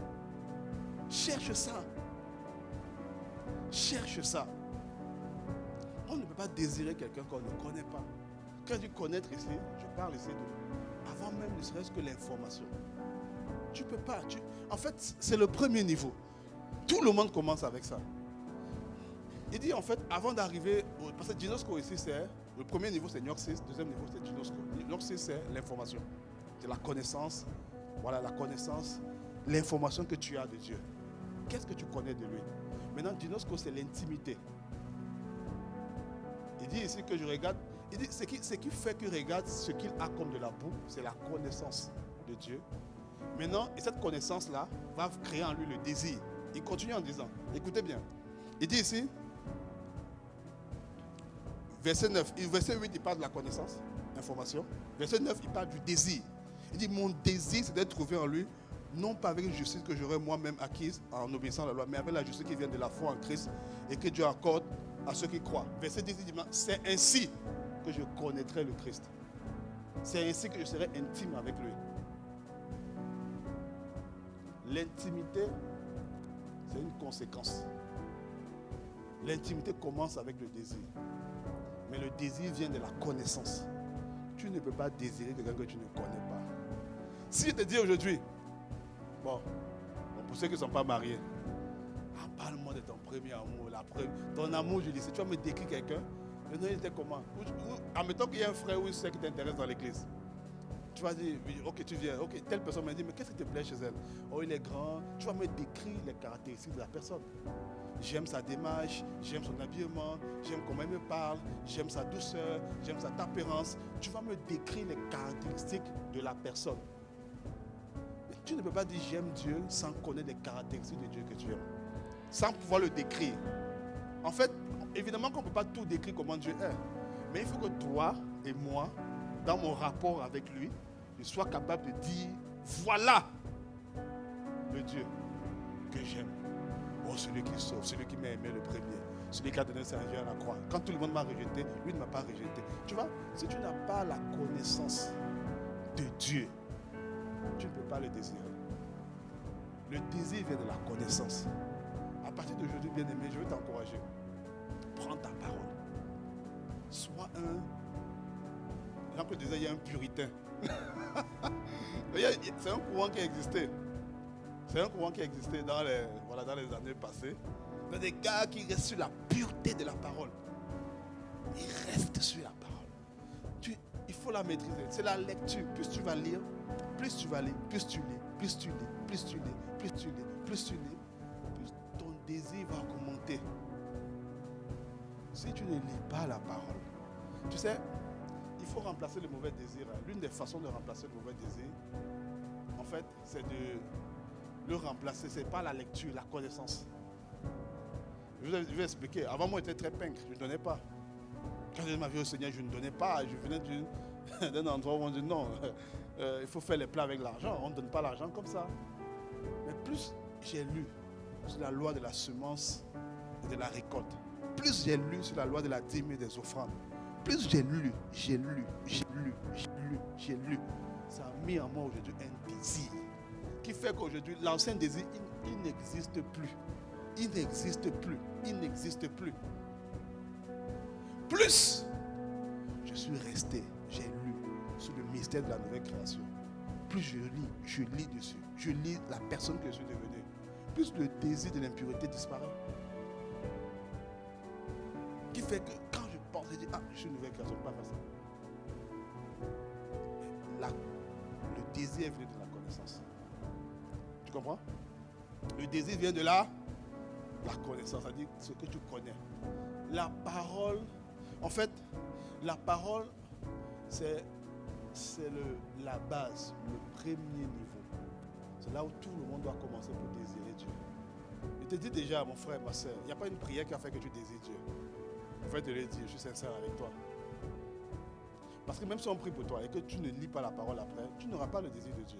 Cherche ça. Cherche ça. On ne peut pas désirer quelqu'un qu'on ne connaît pas. Quand je dis connaître ici, je parle ici de avant même ne serait-ce que l'information. Tu ne peux pas. En fait, c'est le premier niveau. Tout le monde commence avec ça. Il dit en fait, avant d'arriver, parce que Ginosko ici, c'est le premier niveau, c'est Gnoxis, le deuxième niveau, c'est Ginosko. Gnoxis, c'est l'information, c'est la connaissance. Voilà, la connaissance l'information que tu as de Dieu. Qu'est-ce que tu connais de lui? Maintenant, dinosco, c'est l'intimité. Il dit ici que je regarde. Il dit ce qui fait que je regarde ce qu'il a comme de la boue, c'est la connaissance de Dieu. Maintenant, et cette connaissance-là va créer en lui le désir. Il continue en disant, écoutez bien. Il dit ici, verset 9, verset 8, il parle de la connaissance, information. Verset 9, il parle du désir. Il dit, mon désir, c'est d'être trouvé en lui, non pas avec une justice que j'aurais moi-même acquise en obéissant à la loi, mais avec la justice qui vient de la foi en Christ et que Dieu accorde à ceux qui croient. Verset 10, il dit, c'est ainsi que je connaîtrai le Christ. C'est ainsi que je serai intime avec lui. L'intimité, c'est une conséquence. L'intimité commence avec le désir. Mais le désir vient de la connaissance. Tu ne peux pas désirer quelqu'un que tu ne connais pas. Si je te dis aujourd'hui, bon, pour ceux qui ne sont pas mariés, parle-moi de ton premier amour, ton amour, je dis, si tu vas me décrire quelqu'un, le nom il était comment? Admettons qu'il y a un frère ou une soeur qui t'intéresse dans l'église. Tu vas dire, ok, tu viens, ok, telle personne m'a dit, mais qu'est-ce qui te plaît chez elle? Oh, il est grand. Tu vas me décrire les caractéristiques de la personne. J'aime sa démarche, j'aime son habillement, j'aime comment il me parle, j'aime sa douceur, j'aime sa tempérance. Tu vas me décrire les caractéristiques de la personne. Mais tu ne peux pas dire j'aime Dieu sans connaître les caractéristiques de Dieu que tu aimes. Sans pouvoir le décrire. En fait, évidemment qu'on ne peut pas tout décrire comment Dieu est. Mais il faut que toi et moi, dans mon rapport avec lui, je sois capable de dire, voilà le Dieu que j'aime. Oh, celui qui sauve, celui qui m'a aimé le premier, celui qui a donné sa vie à la croix. Quand tout le monde m'a rejeté, lui ne m'a pas rejeté. Tu vois, si tu n'as pas la connaissance de Dieu, tu ne peux pas le désirer. Le désir vient de la connaissance. À partir d'aujourd'hui, bien aimé, je veux t'encourager. Prends ta parole. Sois un... Jean-Claude disait, il y a un puritain. C'est un courant qui existait. C'est un courant qui existait dans les années passées. Il y a des gars qui restent sur la pureté de la parole. Ils restent sur la parole. Il faut la maîtriser. C'est la lecture. Plus tu vas lire, plus tu vas lire, plus tu lis, plus tu lis, plus tu lis, plus tu lis, plus tu lis, plus ton désir va augmenter. Si tu ne lis pas la parole, tu sais, il faut remplacer le mauvais désir. L'une des façons de remplacer le mauvais désir, en fait, c'est de le remplacer. Ce n'est pas la lecture, la connaissance. Je vais expliquer. Avant, moi, j'étais très peintre. Je ne donnais pas. Quand j'ai ma vie au Seigneur, je ne donnais pas. Je venais d'un endroit où on dit non, il faut faire les plats avec l'argent. On ne donne pas l'argent comme ça. Mais plus j'ai lu sur la loi de la semence et de la récolte, plus j'ai lu sur la loi de la dîme et des offrandes, plus j'ai lu, ça a mis en moi aujourd'hui un désir qui fait qu'aujourd'hui, l'ancien désir, il n'existe plus. Il n'existe plus. Il n'existe plus. Plus je suis resté, j'ai lu sur le mystère de la nouvelle création. Plus je lis dessus. Je lis la personne que je suis devenue. Plus le désir de l'impureté disparaît. Qui fait que quand je pense, je dis, je suis une nouvelle création, pas faire ça. Le désir vient de la connaissance. Tu comprends? Le désir vient de la connaissance, c'est-à-dire ce que tu connais. La parole, en fait, la parole, c'est la base, le premier niveau. C'est là où tout le monde doit commencer pour désirer Dieu. Je te dis déjà, mon frère, ma soeur, il n'y a pas une prière qui a fait que tu désires Dieu. Il faut te le dire, je suis sincère avec toi. Parce que même si on prie pour toi et que tu ne lis pas la parole après, tu n'auras pas le désir de Dieu.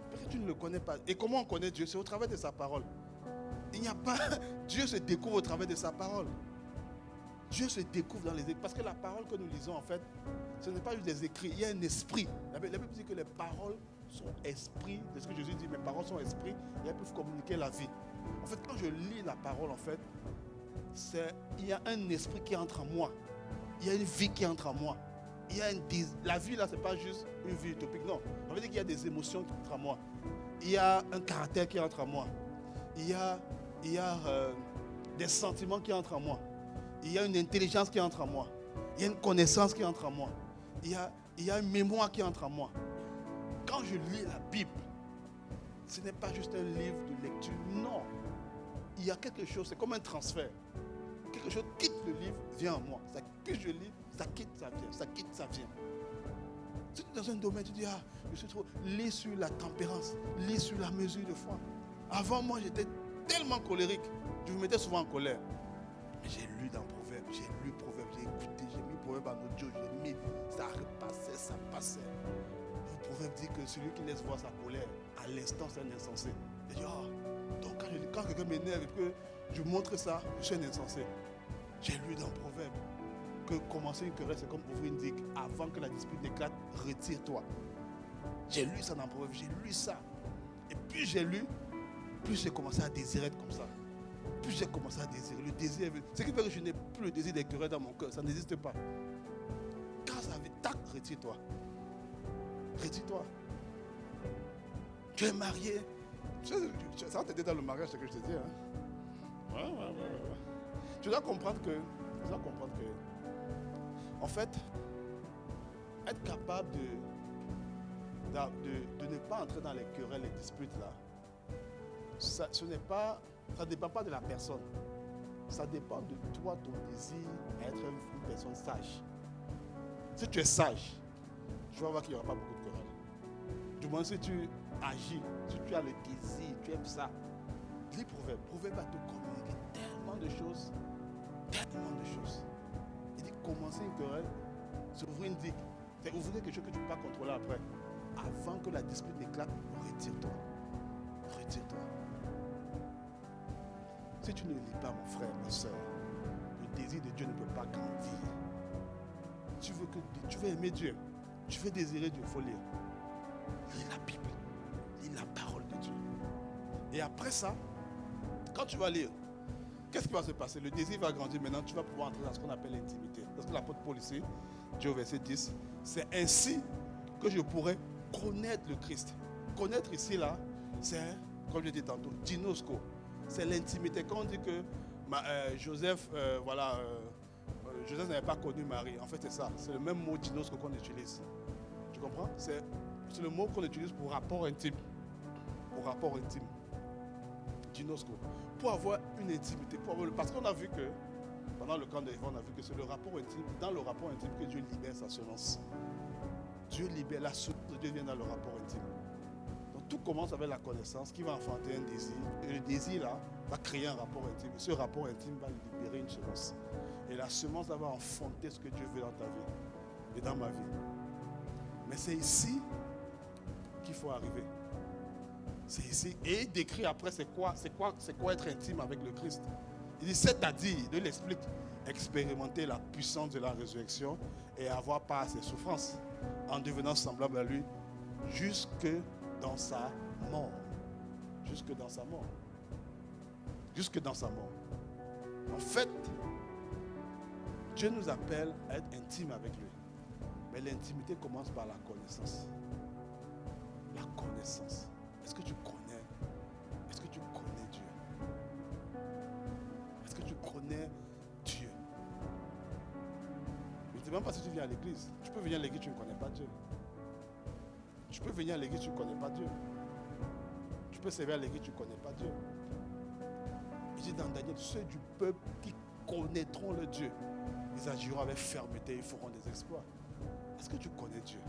Parce que tu ne le connais pas. Et comment on connaît Dieu? C'est au travers de sa parole. Il n'y a pas... Dieu se découvre au travers de sa parole. Dieu se découvre dans les écrits. Parce que la parole que nous lisons, en fait, ce n'est pas juste des écrits. Il y a un esprit. La Bible dit que les paroles sont esprit. C'est ce que Jésus dit. Mes paroles sont esprit. Et elles peuvent communiquer la vie. En fait, quand je lis la parole, en fait, il y a un esprit qui entre en moi. Il y a une vie qui entre en moi. La vie, là, ce n'est pas juste une vie utopique. Non. Ça veut dire qu'il y a des émotions qui entrent en moi. Il y a un caractère qui entre en moi. Il y a des sentiments qui entrent en moi. Il y a une intelligence qui entre en moi. Il y a une connaissance qui entre en moi. Il y a une mémoire qui entre en moi. Quand je lis la Bible, Ce n'est pas juste un livre de lecture, non. Il y a quelque chose, c'est comme un transfert. Quelque chose quitte le livre, vient en moi. Ça, que je lis, ça quitte, ça vient. Ça quitte, ça vient. Si tu es dans un domaine, tu dis, ah, je suis trop. Lis sur la tempérance, lis sur la mesure de foi. Avant, moi, j'étais tellement colérique. Je me mettais souvent en colère. Mais j'ai lu dans Proverbe, j'ai lu Proverbe, j'ai écouté, j'ai mis Proverbe en audio, j'ai mis, ça repassait, ça passait. Le Proverbe dit que celui qui laisse voir sa colère, à l'instant, c'est un insensé. Et je dis, oh, donc quand quelqu'un m'énerve et que je montre ça, je suis un insensé. J'ai lu dans Proverbe que commencer une querelle, c'est comme ouvrir une digue. Avant que la dispute n'éclate, retire-toi. J'ai lu ça dans Proverbe, j'ai lu ça. Et plus j'ai lu, plus j'ai commencé à désirer être comme ça. Plus j'ai commencé à désirer. Le désir est venu. Ce qui fait que je n'ai plus le désir des querelles dans mon cœur. Ça n'existe pas. Quand ça vient, tac, retire-toi. Retire-toi. Tu es marié. Ça va t'aider dans le mariage, ce que je te dis. Hein? Ouais. Tu dois comprendre que, en fait, être capable de ne pas entrer dans les querelles, les disputes là, ça ne dépend pas de la personne. Ça dépend de toi, ton désir à être une personne sage. Si tu es sage, tu vas voir qu'il n'y aura pas beaucoup de querelles. Du moins si tu agis, si tu as le désir, tu aimes ça. Lis Proverbe. Proverbe va te communiquer tellement de choses. Tellement de choses. Il dit commencer une querelle, c'est ouvrir une digue. C'est ouvrir quelque chose que tu ne peux pas contrôler après. Avant que la dispute n'éclate, retire-toi. Retire-toi. Si tu ne lis pas, mon frère, ma soeur, le désir de Dieu ne peut pas grandir. Tu veux aimer Dieu, tu veux désirer Dieu, il faut lire. Lis la Bible, lis la parole de Dieu. Et après ça, quand tu vas lire, qu'est-ce qui va se passer? Le désir va grandir. Maintenant, tu vas pouvoir entrer dans ce qu'on appelle l'intimité. Parce que l'apôtre Paul ici, dit au verset 10, c'est ainsi que je pourrais connaître le Christ. Connaître ici, là, c'est, comme je dis tantôt, dinosco. C'est l'intimité. Quand on dit que Joseph, Joseph n'avait pas connu Marie, en fait c'est ça. C'est le même mot dinosco qu'on utilise. Tu comprends? C'est le mot qu'on utilise pour rapport intime. Pour rapport intime. Dinosco. Pour avoir une intimité. Parce qu'on a vu que, pendant le camp de Eva, on a vu que c'est le rapport intime, dans le rapport intime que Dieu libère sa semence. Dieu libère la semence de Dieu vient dans le rapport intime. Donc tout commence avec la connaissance qui va enfanter un désir. Et le désir là va créer un rapport intime. Et ce rapport intime va libérer une semence. Et la semence là va enfanter ce que Dieu veut dans ta vie et dans ma vie. Mais c'est ici qu'il faut arriver. C'est ici. Et il décrit après c'est quoi être intime avec le Christ. Il dit c'est-à-dire, il l'explique, expérimenter la puissance de la résurrection et avoir part à ses souffrances en devenant semblable à lui jusque dans sa mort. Jusque dans sa mort. Jusque dans sa mort. En fait, Dieu nous appelle à être intime avec lui. Mais l'intimité commence par la connaissance. La connaissance. Est-ce que tu connais? Est-ce que tu connais Dieu? Est-ce que tu connais Dieu? Je ne sais même pas si tu viens à l'église. Tu peux venir à l'église, tu ne connais pas Dieu. Tu peux venir à l'église, tu ne connais pas Dieu. Tu peux servir à l'église, tu ne connais pas Dieu. Il dit dans Daniel, ceux du peuple qui connaîtront le Dieu, ils agiront avec fermeté, ils feront des exploits. Est-ce que tu connais Dieu?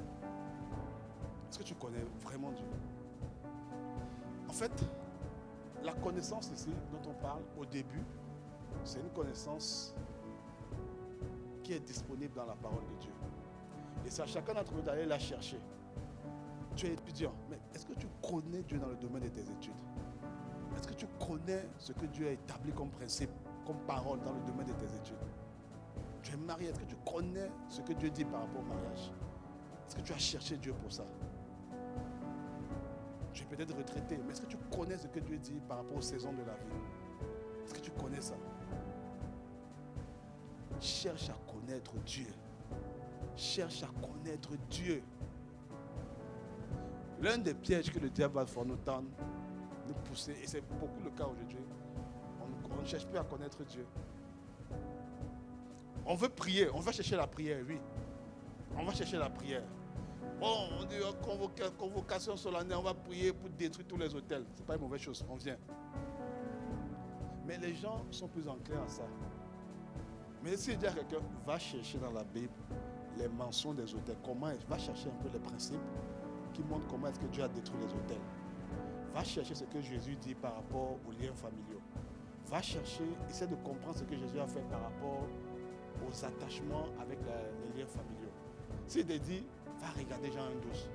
Est-ce que tu connais vraiment Dieu? En fait, la connaissance ici dont on parle au début, c'est une connaissance qui est disponible dans la parole de Dieu. Et c'est à chacun d'entre nous d'aller la chercher. Tu es étudiant, mais est-ce que tu connais Dieu dans le domaine de tes études? Est-ce que tu connais ce que Dieu a établi comme principe, comme parole dans le domaine de tes études? Tu es marié, est-ce que tu connais ce que Dieu dit par rapport au mariage? Est-ce que tu as cherché Dieu pour ça? Tu es peut-être retraité, mais est-ce que tu connais ce que Dieu dit par rapport aux saisons de la vie? Est-ce que tu connais ça? Cherche à connaître Dieu. Cherche à connaître Dieu. L'un des pièges que le diable va faire nous tendre, nous pousser, et c'est beaucoup le cas aujourd'hui, on ne cherche plus à connaître Dieu. On veut prier, on va chercher la prière, oui. On va chercher la prière. Bon, on dit convocation solennelle, on va prier pour détruire tous les hôtels. Ce n'est pas une mauvaise chose, on vient. Mais les gens sont plus enclins à ça. Mais si je dis à quelqu'un, va chercher dans la Bible les mentions des hôtels, va chercher un peu les principes qui montrent comment est-ce que Dieu a détruit les hôtels. Va chercher ce que Jésus dit par rapport aux liens familiaux. Va chercher, essaie de comprendre ce que Jésus a fait par rapport aux attachements avec les liens familiaux. S'il te dit, va regarder Jean 1,12.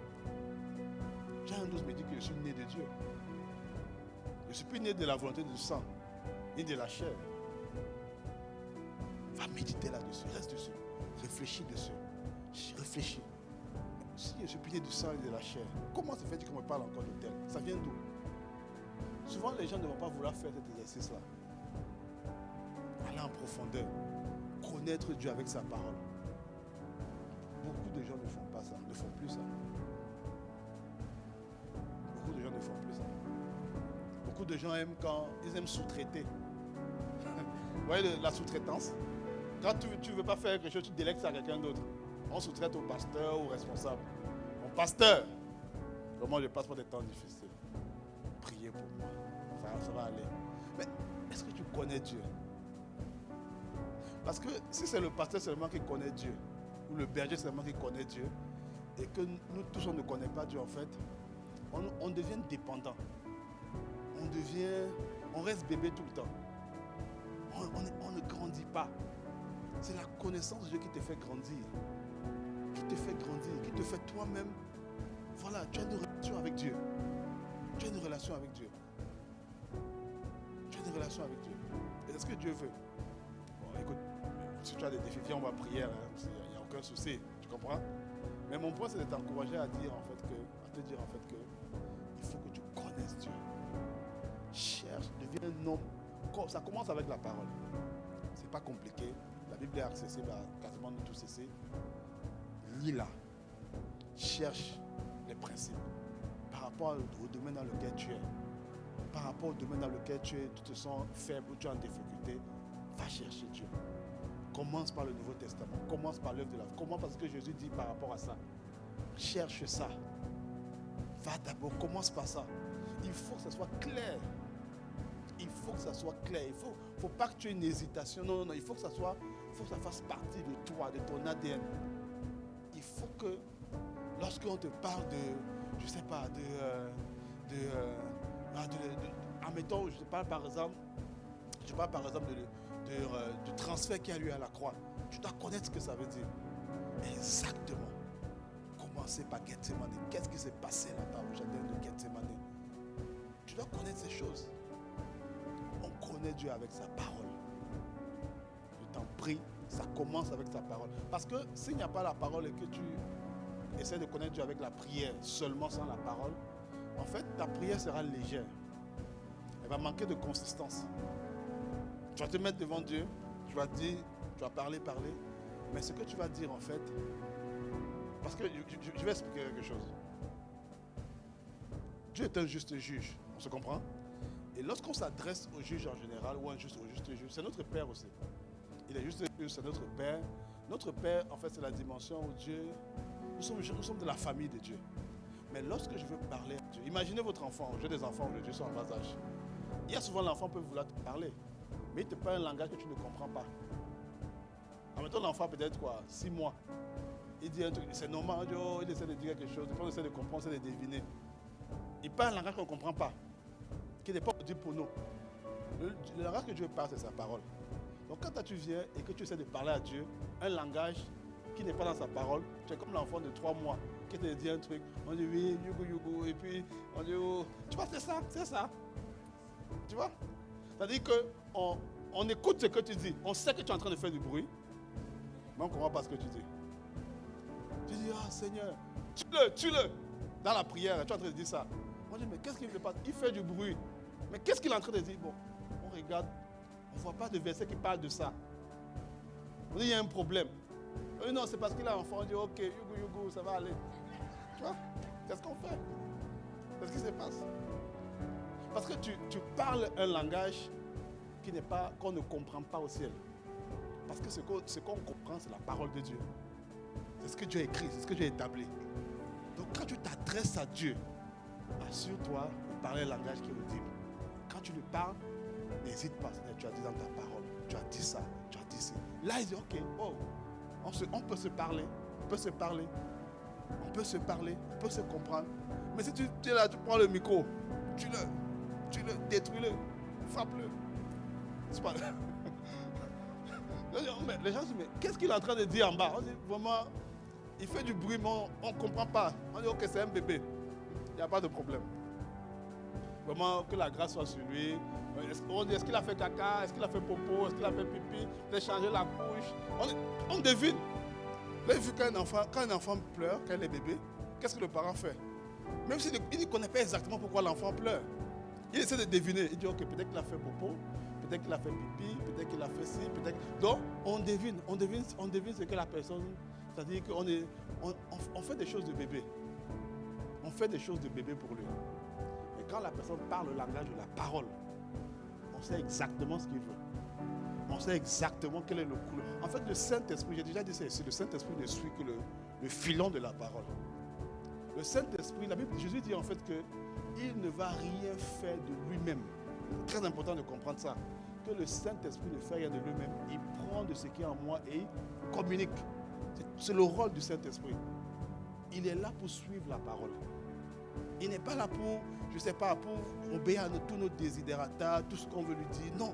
Jean 1,12 me dit que je suis né de Dieu. Je ne suis plus né de la volonté du sang, ni de la chair. Va méditer là-dessus, reste dessus, réfléchis dessus. Réfléchis. Si je suis plus né du sang et de la chair, comment se fait-il qu'on me parle encore de tel? Ça vient d'où? Souvent les gens ne vont pas vouloir faire cet exercice-là. Aller en profondeur, connaître Dieu avec sa parole. Beaucoup de gens ne font pas ça, ne font plus ça. Beaucoup de gens ne font plus ça. Beaucoup de gens aiment quand ils aiment sous-traiter. Vous voyez la sous-traitance? Quand tu ne veux pas faire quelque chose, tu délègues ça à quelqu'un d'autre. On sous-traite au pasteur ou au responsable. Mon pasteur, comment je passe par des temps difficiles? Priez pour moi. Ça va aller. Mais est-ce que tu connais Dieu? Parce que si c'est le pasteur seulement qui connaît Dieu, ou le berger seulement qui connaît Dieu, et que nous tous on ne connaît pas Dieu en fait, on devient dépendant. On reste bébé tout le temps. On ne grandit pas. C'est la connaissance de Dieu qui te fait grandir. Qui te fait grandir, qui te fait toi-même. Voilà, tu as une relation avec Dieu. Tu as une relation avec Dieu. Tu as une relation avec Dieu. Et c'est ce que Dieu veut. Bon, écoute, si tu as des défis, viens, on va prier. Il n'y a aucun souci. Tu comprends? Mais mon point, c'est de t'encourager à dire en fait que, il faut que tu connaisses Dieu. Cherche, deviens un homme. Ça commence avec la parole. C'est pas compliqué. La Bible est accessible à quasiment nous tous ici. Lis-la. Cherche les principes. Par rapport au domaine dans lequel tu es. Par rapport au domaine dans lequel tu te sens faible ou tu es en difficulté, va chercher Dieu. Commence par le Nouveau Testament. Commence par l'œuvre de la vie. Commence par ce que Jésus dit par rapport à ça. Cherche ça. Va d'abord, commence par ça. Il faut que ça soit clair. Il faut que ça soit clair. Il ne faut pas que tu aies une hésitation. Non, il faut que ça fasse partie de toi, de ton ADN. Il faut que, lorsqu'on te parle de, je sais pas, admettons, je parle par exemple du transfert qui a lieu à la croix. Tu dois connaître ce que ça veut dire. Exactement. Commencez par Gethsemane. Qu'est-ce qui s'est passé là-bas au jardin de Gethsemane? Tu dois connaître ces choses. On connaît Dieu avec sa parole. Je t'en prie, ça commence avec sa parole. Parce que s'il n'y a pas la parole et que tu essaies de connaître Dieu avec la prière, seulement sans la parole, en fait, ta prière sera légère. Elle va manquer de consistance. Tu vas te mettre devant Dieu, tu vas dire, tu vas parler, mais ce que tu vas dire en fait, parce que je vais expliquer quelque chose. Dieu est un juste juge, on se comprend? Et lorsqu'on s'adresse au juge en général, ou au juste juge, c'est notre Père aussi. Il est juste juge, c'est notre Père. Notre Père, en fait, c'est la dimension où Dieu, nous sommes de la famille de Dieu. Mais lorsque je veux parler à Dieu, imaginez votre enfant, j'ai des enfants aujourd'hui, ils sont en bas âge. Il y a souvent l'enfant peut vouloir te parler, mais il te parle un langage que tu ne comprends pas. En même temps, l'enfant peut-être quoi, 6 mois. Il dit un truc, c'est normal, il essaie de dire quelque chose, on essaie de comprendre, on essaie de deviner. Il parle un langage qu'on ne comprend pas, qui n'est pas dit pour nous. Le langage que Dieu parle, c'est sa parole. Donc quand tu viens et que tu essaies de parler à Dieu, un langage qui n'est pas dans sa parole, tu es comme l'enfant de 3 mois qui te dit un truc, on dit oui, yugo, et puis on dit oh, tu vois, c'est ça. Tu vois? C'est-à-dire qu'on écoute ce que tu dis, on sait que tu es en train de faire du bruit, mais on ne comprend pas ce que tu dis. Tu dis, ah Seigneur, tue-le. Dans la prière, tu es en train de dire ça. On dit, mais qu'est-ce qu'il me passe? Il fait du bruit. Mais qu'est-ce qu'il est en train de dire? Bon, on regarde, on ne voit pas de verset qui parle de ça. On dit, il y a un problème. On dit, non, c'est parce qu'il a un enfant. On dit, ok, yugo, ça va aller. Tu vois? Qu'est-ce qu'on fait? Qu'est-ce qui se passe? Parce que tu parles un langage qu'on ne comprend pas au ciel. Parce que ce qu'on comprend, c'est la parole de Dieu. C'est ce que Dieu a écrit, c'est ce que Dieu a établi. Donc quand tu t'adresses à Dieu, assure-toi de parler le langage qui est audible. Quand tu lui parles, n'hésite pas. Tu as dit dans ta parole, tu as dit ça, tu as dit ça. Là, il dit, ok, oh, on peut se parler, on peut se parler, on peut se parler, on peut se comprendre. Mais si tu es là, tu prends le micro, tu le détruis-le, frappe-le. C'est pas... Les gens se disent, mais qu'est-ce qu'il est en train de dire en bas? On dit, vraiment, il fait du bruit, mais on ne comprend pas. On dit, ok, c'est un bébé. Il n'y a pas de problème. Vraiment, que la grâce soit sur lui. On dit, est-ce qu'il a fait caca? Est-ce qu'il a fait popo? Est-ce qu'il a fait pipi? Il a changé la couche? On devine. Vous avez vu quand un enfant pleure, quand il est bébé, qu'est-ce que le parent fait? Même s'il ne connaît pas exactement pourquoi l'enfant pleure. Il essaie de deviner. Il dit, ok, peut-être qu'il a fait popo, peut-être qu'il a fait pipi, peut-être qu'il a fait ci, peut-être... Donc, on devine ce que la personne... C'est-à-dire qu'on fait des choses de bébé. On fait des choses de bébé pour lui. Mais quand la personne parle le langage de la parole, on sait exactement ce qu'il veut. On sait exactement quel est le couleur. En fait, le Saint-Esprit, j'ai déjà dit ça ici, le Saint-Esprit ne suit que le filon de la parole. Le Saint-Esprit, la Bible, Jésus dit en fait qu'il ne va rien faire de lui-même. C'est très important de comprendre ça. Que le Saint-Esprit ne fait rien de lui-même. Il prend de ce qui est en moi et il communique. C'est le rôle du Saint-Esprit. Il est là pour suivre la parole. Il n'est pas là pour, je ne sais pas, pour obéir à tous nos désidératas, tout ce qu'on veut lui dire. Non.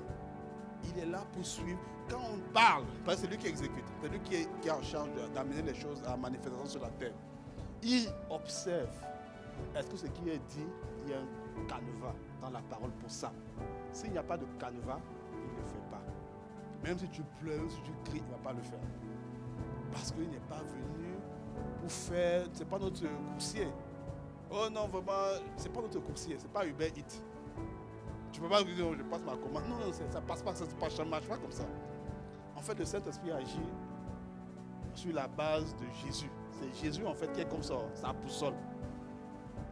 Il est là pour suivre. Quand on parle, parce que c'est lui qui exécute. C'est lui qui est en charge d'amener les choses à manifestation sur la terre. Il observe. Est-ce que ce qui est dit, il y a un canevas dans la parole pour ça? S'il n'y a pas de canevas, il ne le fait pas. Même si tu pleures, si tu cries, il ne va pas le faire. Parce qu'il n'est pas venu pour faire... Ce n'est pas notre coursier. Oh non, vraiment, ce n'est pas notre coursier. Ce n'est pas Uber Eats. Tu ne peux pas dire, je passe ma commande. Non, ça ne passe pas, ça ne marche pas comme ça. En fait, le Saint-Esprit agit sur la base de Jésus. C'est Jésus, en fait, qui est comme ça, sa boussole.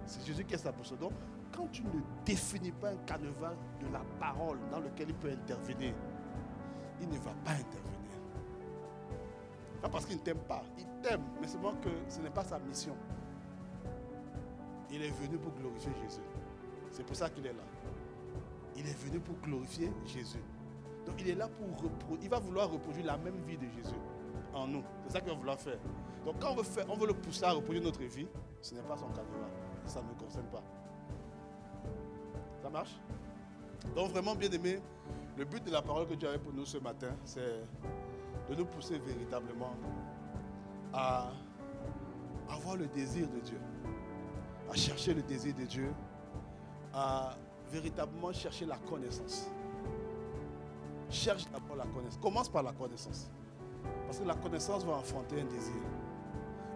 C'est Jésus qui est sa boussole. Donc, quand tu ne définis pas un canevas de la parole dans lequel il peut intervenir, il ne va pas intervenir. Pas parce qu'il ne t'aime pas. Il t'aime, mais seulement que ce n'est pas sa mission. Il est venu pour glorifier Jésus. C'est pour ça qu'il est là. Il est venu pour glorifier Jésus. Donc il est là pour reproduire. Il va vouloir reproduire la même vie de Jésus en nous. C'est ça qu'il va vouloir faire. Donc quand on veut le pousser à reproduire notre vie, ce n'est pas son canevas. Ça ne nous concerne pas. Ça marche? Donc vraiment bien aimé, le but de la parole que Dieu avait pour nous ce matin, c'est de nous pousser véritablement à avoir le désir de Dieu, à chercher le désir de Dieu, à véritablement chercher la connaissance. Cherche d'abord la connaissance. Commence par la connaissance. Parce que la connaissance va enfanter un désir.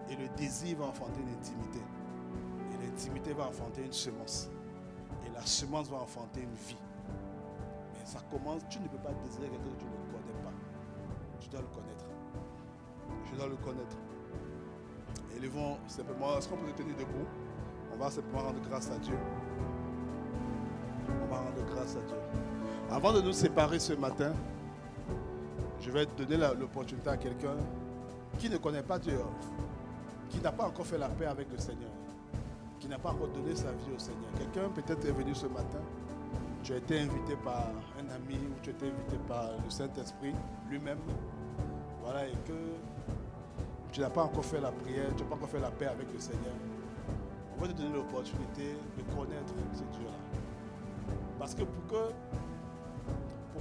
Et le désir va enfanter une intimité. Et l'intimité va enfanter une semence. Et la semence va enfanter une vie. Mais ça commence, tu ne peux pas désirer quelque chose que tu ne connais pas. Tu dois le connaître. Je dois le connaître. Élevons simplement, est-ce qu'on peut se tenir debout? On va simplement rendre grâce à Dieu. On va rendre grâce à Dieu. Avant de nous séparer ce matin, je vais donner l'opportunité à quelqu'un qui ne connaît pas Dieu, qui n'a pas encore fait la paix avec le Seigneur, qui n'a pas encore donné sa vie au Seigneur. Quelqu'un peut-être est venu ce matin, tu as été invité par un ami ou tu as été invité par le Saint-Esprit lui-même, voilà, et que tu n'as pas encore fait la prière, tu n'as pas encore fait la paix avec le Seigneur. On va te donner l'opportunité de connaître ce Dieu-là. Parce que pour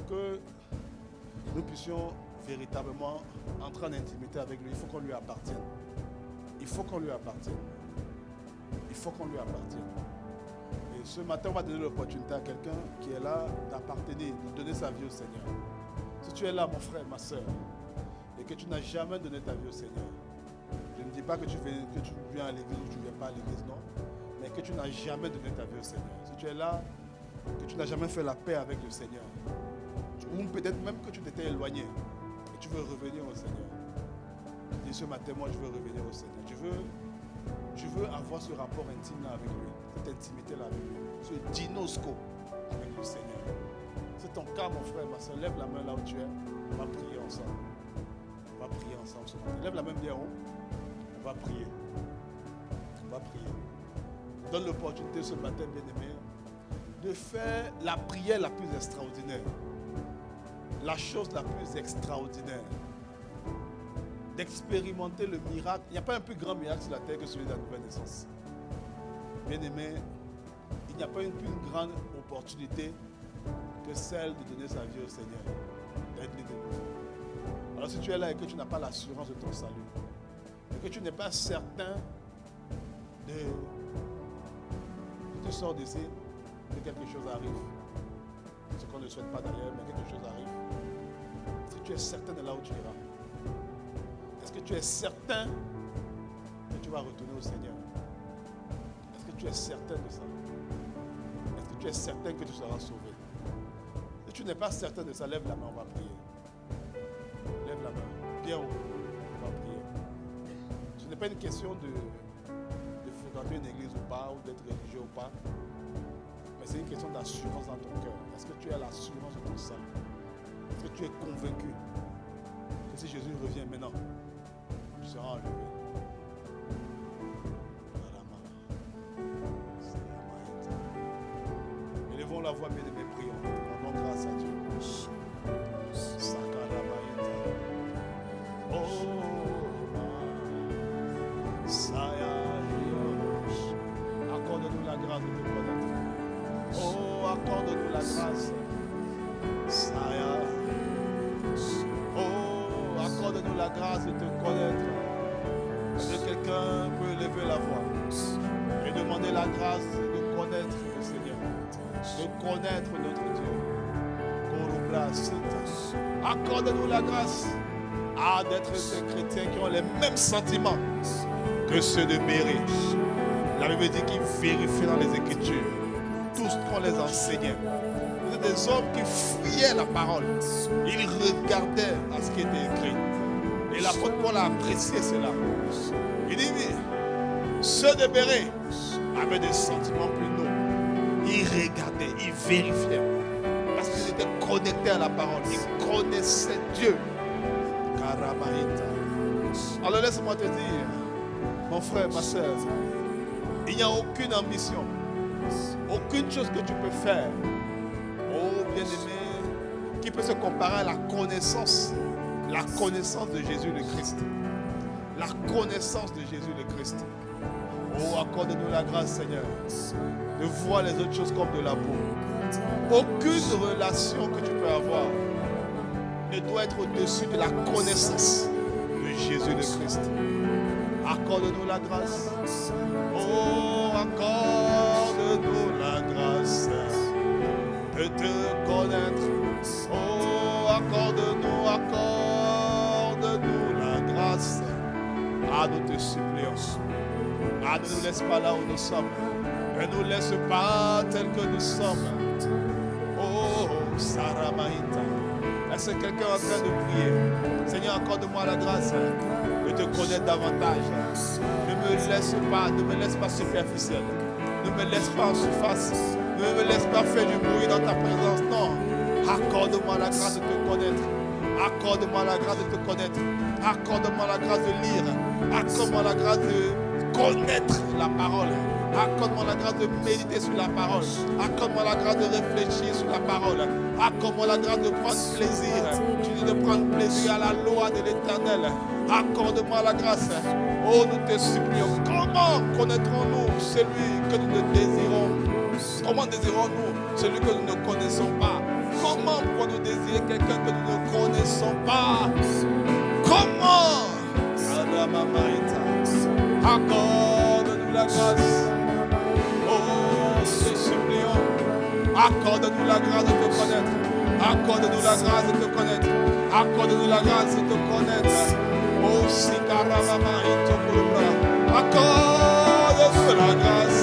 que nous puissions véritablement entrer en intimité avec lui, il faut qu'on lui appartienne. Il faut qu'on lui appartienne. Il faut qu'on lui appartienne. Et ce matin, on va donner l'opportunité à quelqu'un qui est là d'appartenir, de donner sa vie au Seigneur. Si tu es là, mon frère, ma soeur, et que tu n'as jamais donné ta vie au Seigneur, je ne dis pas que tu viens à l'église ou tu ne viens pas à l'église, non. Mais que tu n'as jamais donné ta vie au Seigneur. Si tu es là, que tu n'as jamais fait la paix avec le Seigneur, ou peut-être même que tu t'étais éloigné et tu veux revenir au Seigneur. Tu dis ce matin, moi je veux revenir au Seigneur. Tu veux avoir ce rapport intime là avec lui, cette intimité là avec lui, ce dinosco avec le Seigneur. C'est ton cas, mon frère, ma soeur. Lève la main là où tu es. On va prier ensemble. On va prier ensemble ce matin. Lève la main bien haut. On va prier. On va prier. Je donne l'opportunité ce matin, bien-aimé, de faire la prière la plus extraordinaire. La chose la plus extraordinaire. D'expérimenter le miracle. Il n'y a pas un plus grand miracle sur la terre que celui de la nouvelle naissance. Bien-aimé, il n'y a pas une plus grande opportunité que celle de donner sa vie au Seigneur, d'être né de nouveau. Alors si tu es là et que tu n'as pas l'assurance de ton salut, et que tu n'es pas certain de tu sors d'ici, que quelque chose arrive. Ce qu'on ne souhaite pas d'ailleurs, mais quelque chose arrive. Si tu es certain de là où tu iras, est-ce que tu es certain que tu vas retourner au Seigneur? Est-ce que tu es certain de ça? Est-ce que tu es certain que tu seras sauvé? Si tu n'es pas certain de ça, lève la main, on va prier. Lève la main, bien haut, on va prier. Ce n'est pas une question de fréquenter une église ou pas, ou d'être religieux ou pas. Mais c'est une question d'assurance dans ton cœur. Est-ce que tu as l'assurance de ton salut? Est-ce que tu es convaincu que si Jésus revient maintenant, tu seras enlevé? Élevons la voix, bien-aimés, prions. Rendons grâce à Dieu. Accorde-nous la grâce de te connaître. Oh, accorde-nous la grâce. Oh, accorde-nous la grâce de te connaître. Est-ce que quelqu'un peut lever la voix et demander la grâce de connaître le Seigneur, de connaître notre Dieu? Accorde-nous la grâce d'être ces chrétiens qui ont les mêmes sentiments que ceux de Béry. La Bible dit qu'ils vérifiaient dans les Écritures tout ce qu'on les enseignait. C'était des hommes qui fouillaient la parole. Ils regardaient à ce qui était écrit. Et l'apôtre Paul a apprécié cela. Il dit, ceux de Béry avaient des sentiments plus nobles. Ils regardaient, ils vérifiaient. Parce qu'ils étaient connectés à la parole. Ils connaissaient Dieu. Alors laisse-moi te dire, mon frère, ma soeur, il n'y a aucune ambition, aucune chose que tu peux faire, oh bien-aimé, qui peut se comparer à la connaissance de Jésus le Christ. La connaissance de Jésus le Christ. Oh, accorde-nous la grâce, Seigneur, de voir les autres choses comme de la peau. Aucune relation que tu peux avoir ne doit être au-dessus de la connaissance de Jésus le Christ. Accorde-nous la grâce. Oh, accorde-nous la grâce de te connaître. Oh, accorde-nous la grâce. Nous te supplions. Ne nous laisse pas là où nous sommes. Ne nous laisse pas tels que nous sommes. Oh, Saramaïta. Est-ce que quelqu'un est en train de prier? Seigneur, accorde-moi la grâce de te connaître davantage. Ne me laisse pas superficiel. Ne me laisse pas en surface. Ne me laisse pas faire du bruit dans ta présence. Non. Accorde-moi la grâce de te connaître. Accorde-moi la grâce de te connaître. Accorde-moi la grâce de lire. Accorde-moi la grâce de connaître la parole. Accorde-moi la grâce de méditer sur la parole. Accorde-moi la grâce de réfléchir sur la parole. Accorde-moi la grâce de prendre plaisir. Tu dis de prendre plaisir à la loi de l'Éternel. Accorde-moi la grâce. Oh, nous te supplions. Comment connaîtrons-nous celui que nous désirons? Comment désirons-nous celui que nous ne connaissons pas? Comment pouvons-nous désirer quelqu'un que nous ne connaissons pas? Comment? Accorde-nous la grâce. Oh, nous te supplions. Accorde-nous la grâce de te connaître. Accorde-nous la grâce de te connaître. Accorde-nous la grâce de te connaître. Oh, Sikaramama et Tokurubra. Accorde-nous la grâce.